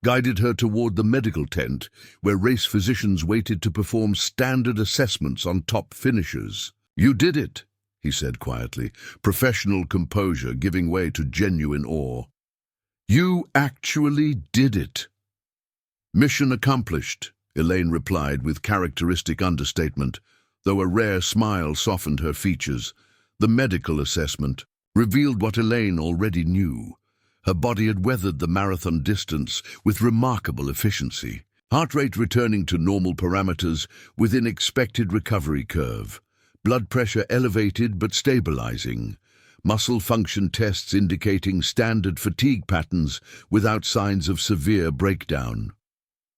S1: guided her toward the medical tent, where race physicians waited to perform standard assessments on top finishers. "You did it," he said quietly, professional composure giving way to genuine awe. "You actually did it." "Mission accomplished," Elaine replied with characteristic understatement, though a rare smile softened her features. The medical assessment revealed what Elaine already knew. Her body had weathered the marathon distance with remarkable efficiency. Heart rate returning to normal parameters within expected recovery curve. Blood pressure elevated but stabilizing. Muscle function tests indicating standard fatigue patterns without signs of severe breakdown.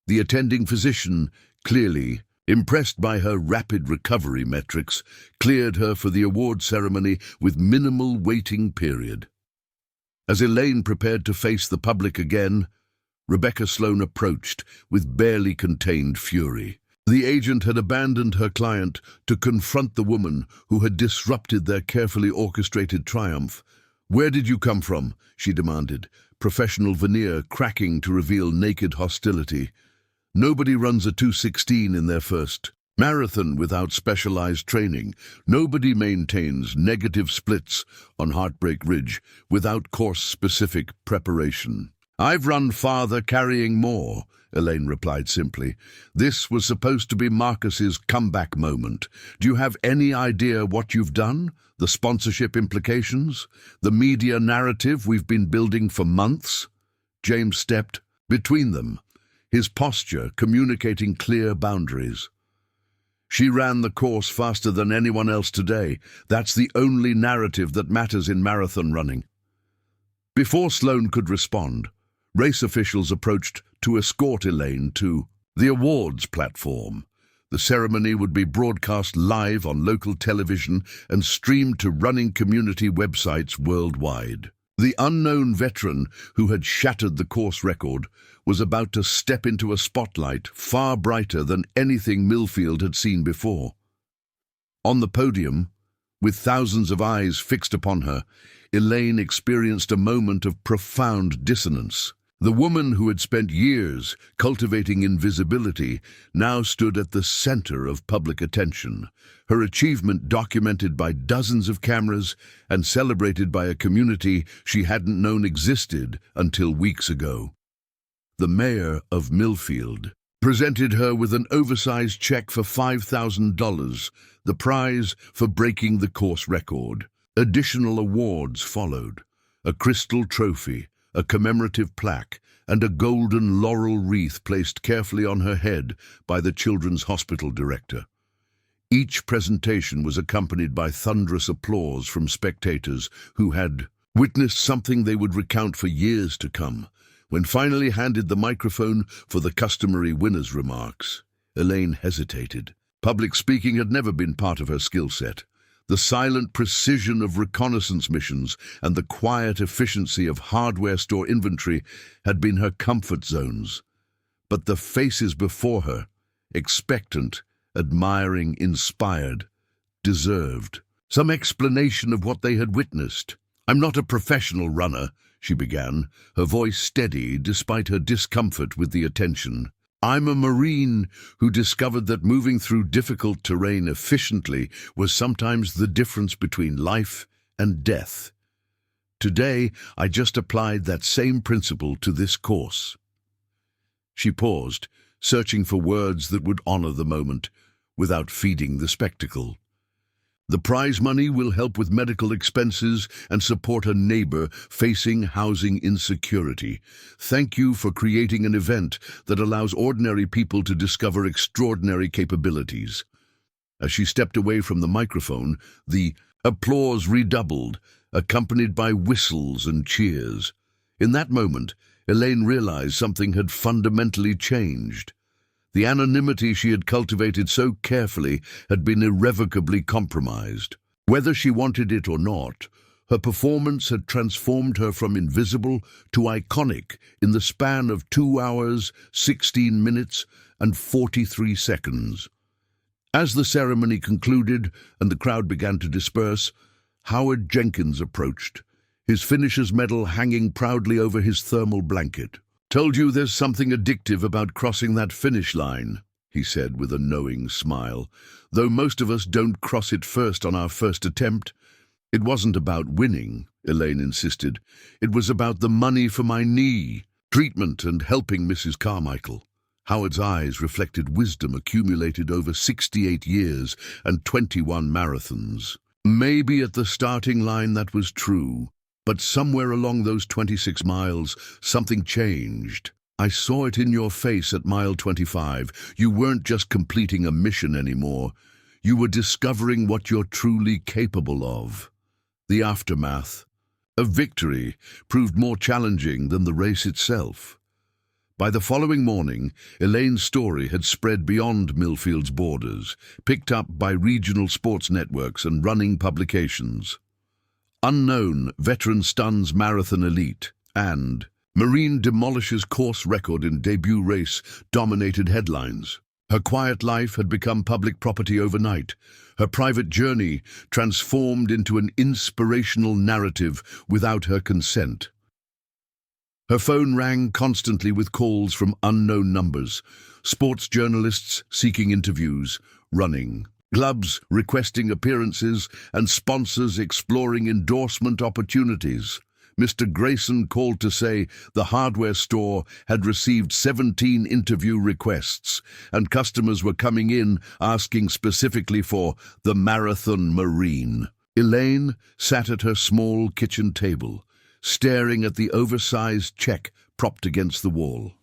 S1: The attending physician, clearly impressed by her rapid recovery metrics, cleared her for the award ceremony with minimal waiting period. As Elaine prepared to face the public again, Rebecca Sloan approached with barely contained fury. The agent had abandoned her client to confront the woman who had disrupted their carefully orchestrated triumph. "Where did you come from?" she demanded, professional veneer cracking to reveal naked hostility. Nobody runs a 2:16 in their first marathon without specialized training. Nobody maintains negative splits on Heartbreak Ridge without course-specific preparation. "I've run farther carrying more," Elaine replied simply. "This was supposed to be Marcus's comeback moment. Do you have any idea what you've done? The sponsorship implications? The media narrative we've been building for months?" James stepped between them, his posture communicating clear boundaries. "She ran the course faster than anyone else today. That's the only narrative that matters in marathon running." Before Sloan could respond, race officials approached to escort Elaine to the awards platform. The ceremony would be broadcast live on local television and streamed to running community websites worldwide. The unknown veteran who had shattered the course record was about to step into a spotlight far brighter than anything Millfield had seen before. On the podium, with thousands of eyes fixed upon her, Elaine experienced a moment of profound dissonance. The woman who had spent years cultivating invisibility now stood at the center of public attention, her achievement documented by dozens of cameras and celebrated by a community she hadn't known existed until weeks ago. The mayor of Millfield presented her with an oversized check for $5,000, the prize for breaking the course record. Additional awards followed: a crystal trophy, a commemorative plaque, and a golden laurel wreath placed carefully on her head by the Children's Hospital director. Each presentation was accompanied by thunderous applause from spectators who had witnessed something they would recount for years to come. When finally handed the microphone for the customary winner's remarks, Elaine hesitated. Public speaking had never been part of her skill set. The silent precision of reconnaissance missions and the quiet efficiency of hardware store inventory had been her comfort zones. But the faces before her, expectant, admiring, inspired, deserved some explanation of what they had witnessed. "I'm not a professional runner," she began, her voice steady despite her discomfort with the attention. "I'm a Marine who discovered that moving through difficult terrain efficiently was sometimes the difference between life and death. Today, I just applied that same principle to this course." She paused, searching for words that would honor the moment without feeding the spectacle. "The prize money will help with medical expenses and support a neighbor facing housing insecurity. Thank you for creating an event that allows ordinary people to discover extraordinary capabilities." As she stepped away from the microphone, the applause redoubled, accompanied by whistles and cheers. In that moment, Elaine realized something had fundamentally changed. The anonymity she had cultivated so carefully had been irrevocably compromised. Whether she wanted it or not, her performance had transformed her from invisible to iconic in the span of 2 hours, 16 minutes, and 43 seconds. As the ceremony concluded and the crowd began to disperse, Howard Jenkins approached, his finisher's medal hanging proudly over his thermal blanket. "Told you there's something addictive about crossing that finish line," he said with a knowing smile. Though most of us don't cross it first on our first attempt. It wasn't about winning, Elaine insisted. It was about the money for my knee, treatment and helping Mrs. Carmichael. Howard's eyes reflected wisdom accumulated over 68 years and 21 marathons. Maybe at the starting line that was true, but somewhere along those 26 miles, something changed. I saw it in your face at mile 25. You weren't just completing a mission anymore. You were discovering what you're truly capable of. The aftermath. A victory proved more challenging than the race itself. By the following morning, Elaine's story had spread beyond Millfield's borders, picked up by regional sports networks and running publications. Unknown veteran stuns marathon elite, and Marine demolishes course record in debut race dominated headlines. Her quiet life had become public property overnight. Her private journey transformed into an inspirational narrative without her consent. Her phone rang constantly with calls from unknown numbers, sports journalists seeking interviews, running clubs requesting appearances, and sponsors exploring endorsement opportunities. Mr. Grayson called to say the hardware store had received 17 interview requests, and customers were coming in asking specifically for the Marathon Marine. Elaine sat at her small kitchen table, staring at the oversized check propped against the wall.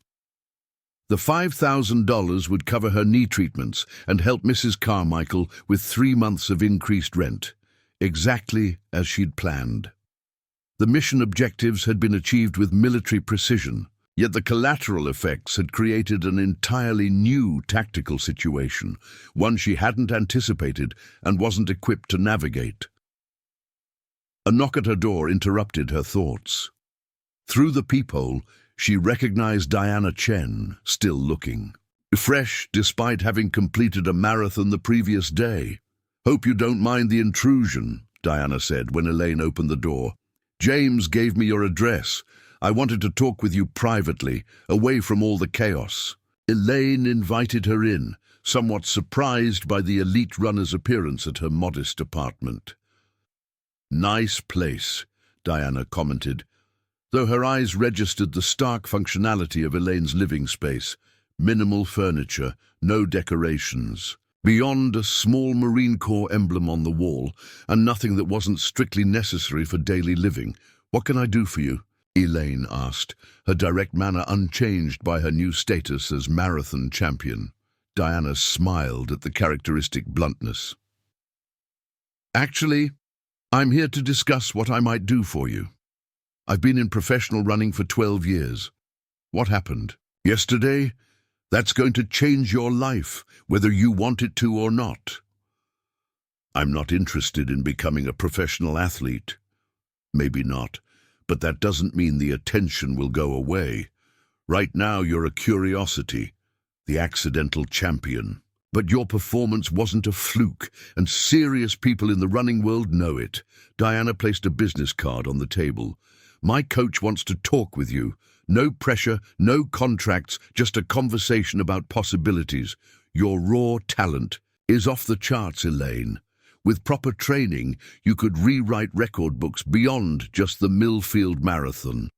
S1: The $5,000 would cover her knee treatments and help Mrs. Carmichael with 3 months of increased rent, exactly as she'd planned. The mission objectives had been achieved with military precision, yet the collateral effects had created an entirely new tactical situation, one she hadn't anticipated and wasn't equipped to navigate. A knock at her door interrupted her thoughts. Through the peephole, she recognized Diana Chen, still looking. Fresh, despite having completed a marathon the previous day. "Hope you don't mind the intrusion," Diana said when Elaine opened the door. "James gave me your address. I wanted to talk with you privately, away from all the chaos." Elaine invited her in, somewhat surprised by the elite runner's appearance at her modest apartment. "Nice place," Diana commented, though her eyes registered the stark functionality of Elaine's living space. Minimal furniture, no decorations. Beyond a small Marine Corps emblem on the wall, and nothing that wasn't strictly necessary for daily living. "What can I do for you?" Elaine asked, her direct manner unchanged by her new status as marathon champion. Diana smiled at the characteristic bluntness. "Actually, I'm here to discuss what I might do for you. I've been in professional running for 12 years. What happened yesterday? That's going to change your life, whether you want it to or not." "I'm not interested in becoming a professional athlete." "Maybe not, but that doesn't mean the attention will go away. Right now you're a curiosity, the accidental champion. But your performance wasn't a fluke, and serious people in the running world know it." Diana placed a business card on the table. "My coach wants to talk with you. No pressure, no contracts, just a conversation about possibilities. Your raw talent is off the charts, Elaine. With proper training, you could rewrite record books beyond just the Millfield Marathon."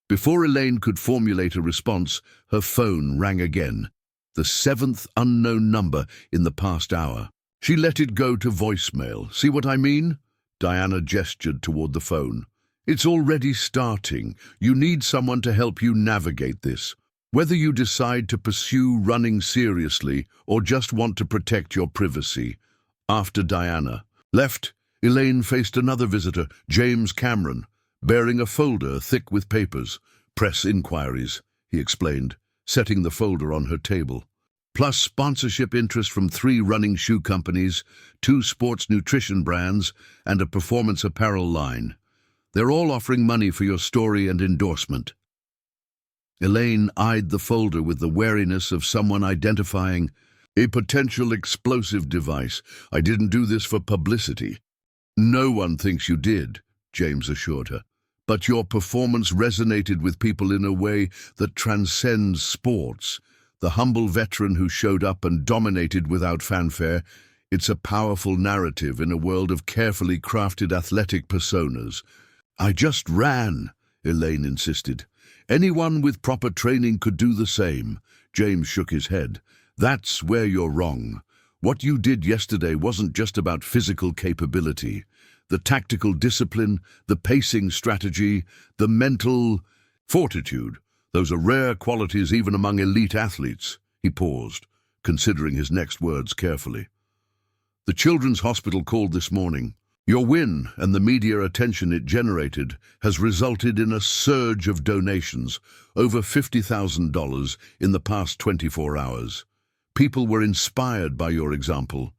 S1: Before Elaine could formulate a response, her phone rang again, the 7th unknown number in the past hour. She let it go to voicemail. "See what I mean?" Diana gestured toward the phone. "It's already starting. You need someone to help you navigate this. Whether you decide to pursue running seriously or just want to protect your privacy." After Diana left, Elaine faced another visitor, James Cameron, bearing a folder thick with papers. "Press inquiries," he explained, setting the folder on her table. "Plus sponsorship interest from 3 running shoe companies, 2 sports nutrition brands, and a performance apparel line. They're all offering money for your story and endorsement." Elaine eyed the folder with the wariness of someone identifying a potential explosive device. "I didn't do this for publicity." "No one thinks you did," James assured her. "But your performance resonated with people in a way that transcends sports. The humble veteran who showed up and dominated without fanfare. It's a powerful narrative in a world of carefully crafted athletic personas. "I just ran," Elaine insisted. "Anyone with proper training could do the same." James shook his head. "That's where you're wrong. What you did yesterday wasn't just about physical capability. The tactical discipline, the pacing strategy, the mental fortitude. Those are rare qualities even among elite athletes." He paused, considering his next words carefully. "The Children's Hospital called this morning. Your win and the media attention it generated has resulted in a surge of donations, over $50,000 in the past 24 hours. People were inspired by your example."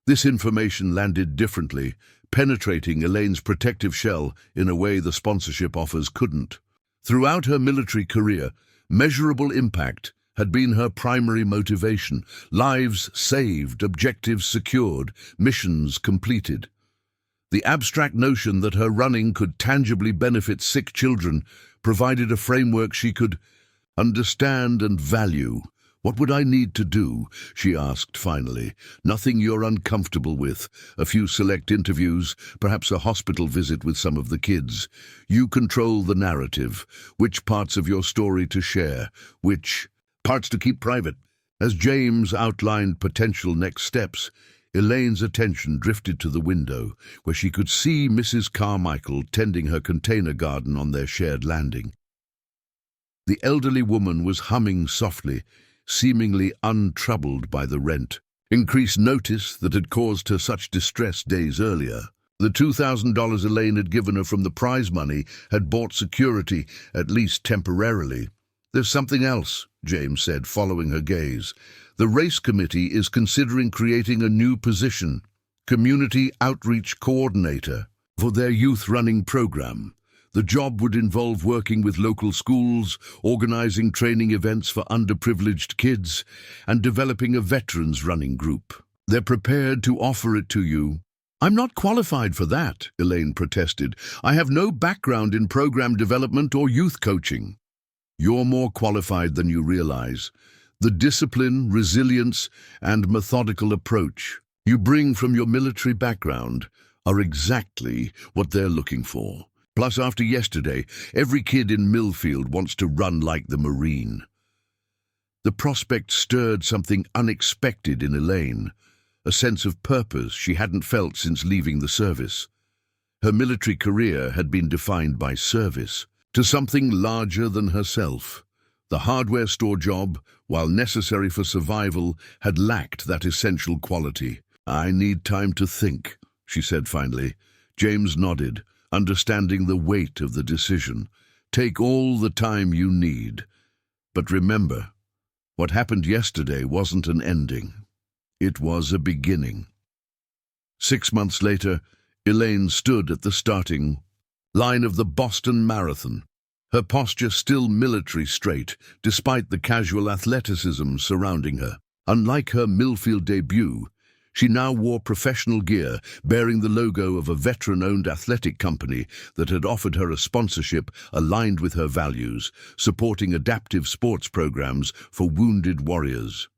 S1: This information landed differently, penetrating Elaine's protective shell in a way the sponsorship offers couldn't. Throughout her military career, measurable impact had been her primary motivation. Lives saved, objectives secured, missions completed. The abstract notion that her running could tangibly benefit sick children provided a framework she could understand and value. "What would I need to do?" she asked finally. "Nothing you're uncomfortable with. A few select interviews, perhaps a hospital visit with some of the kids. You control the narrative, which parts of your story to share, which parts to keep private." As James outlined potential next steps, Elaine's attention drifted to the window, where she could see Mrs. Carmichael tending her container garden on their shared landing. The elderly woman was humming softly, seemingly untroubled by the increased notice that had caused her such distress days earlier. The $2,000 Elaine had given her from the prize money had bought security, at least temporarily. "There's something else," James said, following her gaze. "The race committee is considering creating a new position, community outreach coordinator, for their youth running program. The job would involve working with local schools, organizing training events for underprivileged kids, and developing a veterans running group. They're prepared to offer it to you." "I'm not qualified for that," Elaine protested. "I have no background in program development or youth coaching." "You're more qualified than you realize. The discipline, resilience, and methodical approach you bring from your military background are exactly what they're looking for. Plus, after yesterday, every kid in Millfield wants to run like the Marine." The prospect stirred something unexpected in Elaine, a sense of purpose she hadn't felt since leaving the service. Her military career had been defined by service to something larger than herself. The hardware store job, while necessary for survival, had lacked that essential quality. "I need time to think," she said finally. James nodded, understanding the weight of the decision. "Take all the time you need. But remember, what happened yesterday wasn't an ending. It was a beginning." 6 months later, Elaine stood at the starting line of the Boston Marathon, her posture still military straight, despite the casual athleticism surrounding her. Unlike her Millfield debut, she now wore professional gear, bearing the logo of a veteran-owned athletic company that had offered her a sponsorship aligned with her values, supporting adaptive sports programs for wounded warriors.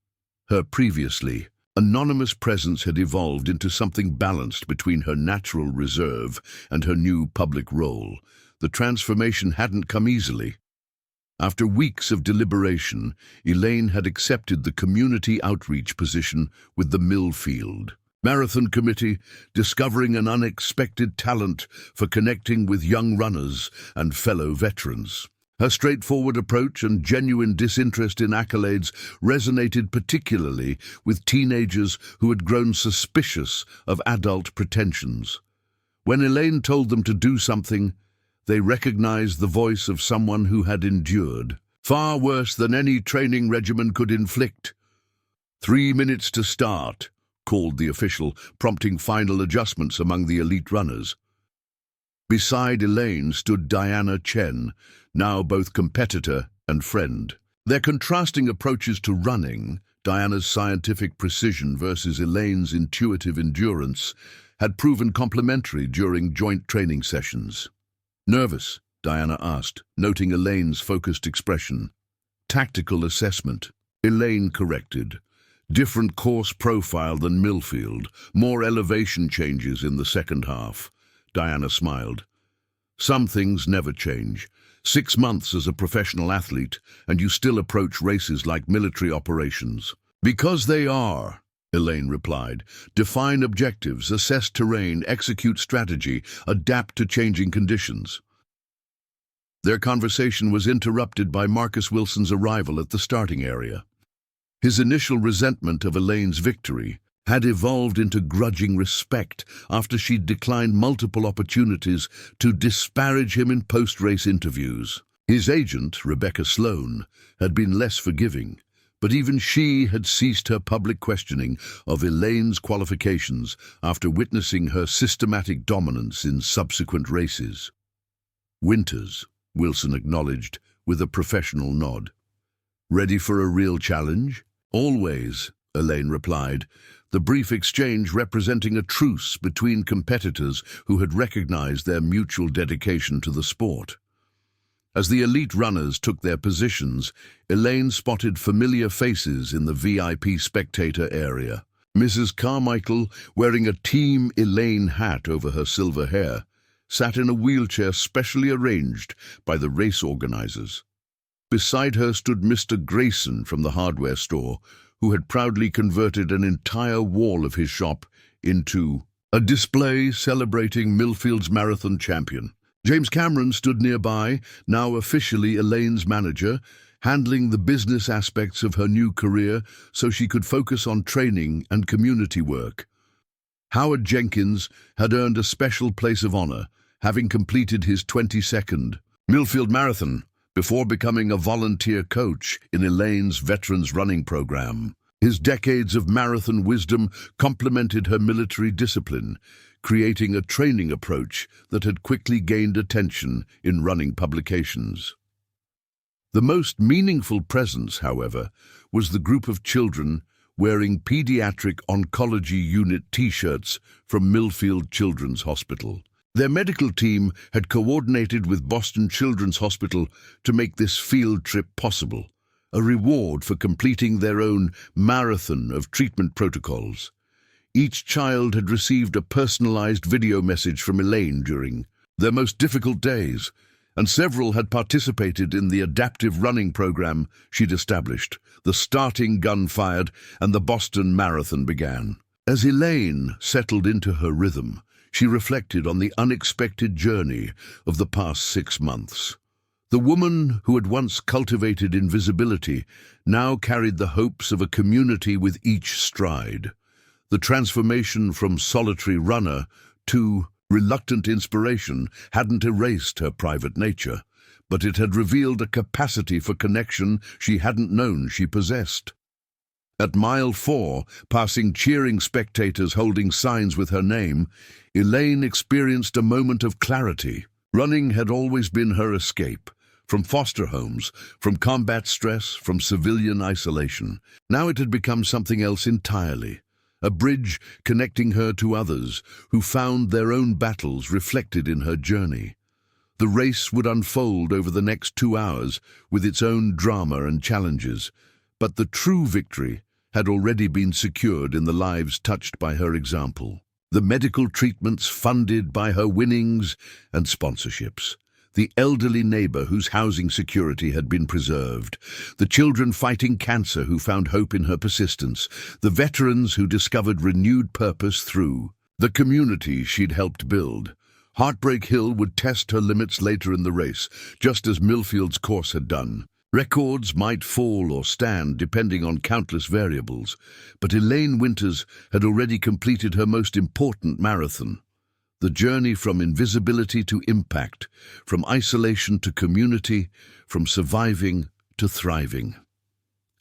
S1: Her previously anonymous presence had evolved into something balanced between her natural reserve and her new public role. The transformation hadn't come easily. After weeks of deliberation, Elaine had accepted the community outreach position with the Millfield Marathon Committee, discovering an unexpected talent for connecting with young runners and fellow veterans. Her straightforward approach and genuine disinterest in accolades resonated particularly with teenagers who had grown suspicious of adult pretensions. When Elaine told them to do something, they recognized the voice of someone who had endured far worse than any training regimen could inflict. 3 minutes to start, called the official, prompting final adjustments among the elite runners. Beside Elaine stood Diana Chen, now both competitor and friend. Their contrasting approaches to running, Diana's scientific precision versus Elaine's intuitive endurance, had proven complementary during joint training sessions. "Nervous?" Diana asked, noting Elaine's focused expression. "Tactical assessment," Elaine corrected. Different course profile than Millfield, more elevation changes in the second half. Diana smiled. Some things never change. 6 months as a professional athlete, and you still approach races like military operations. Because they are, Elaine replied. Define objectives, assess terrain, execute strategy, adapt to changing conditions. Their conversation was interrupted by Marcus Wilson's arrival at the starting area. His initial resentment of Elaine's victory had evolved into grudging respect after she'd declined multiple opportunities to disparage him in post-race interviews. His agent, Rebecca Sloan, had been less forgiving, but even she had ceased her public questioning of Elaine's qualifications after witnessing her systematic dominance in subsequent races. Winters, Wilson acknowledged with a professional nod. Ready for a real challenge? Always, Elaine replied, the brief exchange representing a truce between competitors who had recognized their mutual dedication to the sport. As the elite runners took their positions, Elaine spotted familiar faces in the VIP spectator area. Mrs. Carmichael, wearing a Team Elaine hat over her silver hair, sat in a wheelchair specially arranged by the race organizers. Beside her stood Mr. Grayson from the hardware store, who had proudly converted an entire wall of his shop into a display celebrating Millfield's marathon champion. James Cameron stood nearby, now officially Elaine's manager, handling the business aspects of her new career so she could focus on training and community work. Howard Jenkins had earned a special place of honor, having completed his 22nd Millfield Marathon before becoming a volunteer coach in Elaine's veterans running program. His decades of marathon wisdom complemented her military discipline, creating a training approach that had quickly gained attention in running publications. The most meaningful presence, however, was the group of children wearing Pediatric Oncology Unit T-shirts from Millfield Children's Hospital. Their medical team had coordinated with Boston Children's Hospital to make this field trip possible, a reward for completing their own marathon of treatment protocols. Each child had received a personalized video message from Elaine during their most difficult days, and several had participated in the adaptive running program she'd established. The starting gun fired, and the Boston Marathon began. As Elaine settled into her rhythm, she reflected on the unexpected journey of the past 6 months. The woman who had once cultivated invisibility now carried the hopes of a community with each stride. The transformation from solitary runner to reluctant inspiration hadn't erased her private nature, but it had revealed a capacity for connection she hadn't known she possessed. At mile 4, passing cheering spectators holding signs with her name, Elaine experienced a moment of clarity. Running had always been her escape, from foster homes, from combat stress, from civilian isolation. Now it had become something else entirely, a bridge connecting her to others who found their own battles reflected in her journey. The race would unfold over the next 2 hours with its own drama and challenges, but the true victory had already been secured in the lives touched by her example. The medical treatments funded by her winnings and sponsorships. The elderly neighbor whose housing security had been preserved. The children fighting cancer who found hope in her persistence. The veterans who discovered renewed purpose through the community she'd helped build. Heartbreak Hill would test her limits later in the race, just as Millfield's course had done. Records might fall or stand depending on countless variables, but Elaine Winters had already completed her most important marathon. The journey from invisibility to impact, from isolation to community, from surviving to thriving.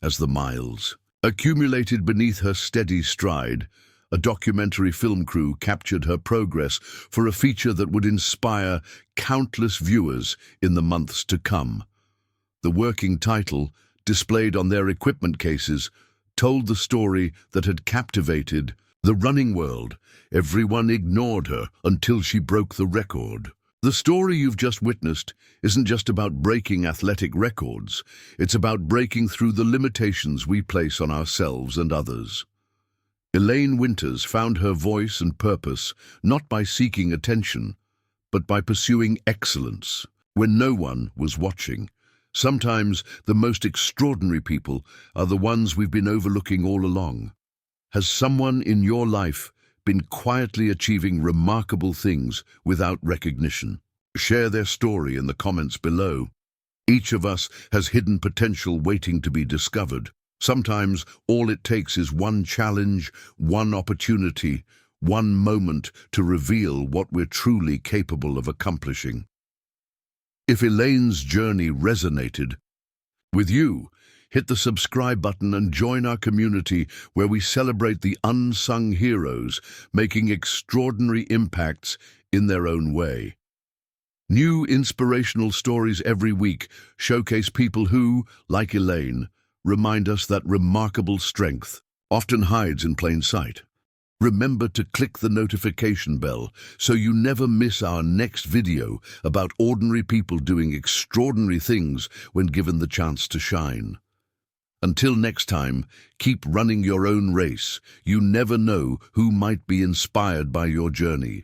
S1: As the miles accumulated beneath her steady stride, a documentary film crew captured her progress for a feature that would inspire countless viewers in the months to come. The working title, displayed on their equipment cases, told the story that had captivated the running world. Everyone ignored her until she broke the record. The story you've just witnessed isn't just about breaking athletic records, it's about breaking through the limitations we place on ourselves and others. Elaine Winters found her voice and purpose not by seeking attention, but by pursuing excellence when no one was watching. Sometimes the most extraordinary people are the ones we've been overlooking all along. Has someone in your life been quietly achieving remarkable things without recognition? Share their story in the comments below. Each of us has hidden potential waiting to be discovered. Sometimes all it takes is one challenge, one opportunity, one moment to reveal what we're truly capable of accomplishing. If Elaine's journey resonated with you, hit the subscribe button and join our community where we celebrate the unsung heroes making extraordinary impacts in their own way. New inspirational stories every week showcase people who, like Elaine, remind us that remarkable strength often hides in plain sight. Remember to click the notification bell so you never miss our next video about ordinary people doing extraordinary things when given the chance to shine. Until next time, keep running your own race. You never know who might be inspired by your journey.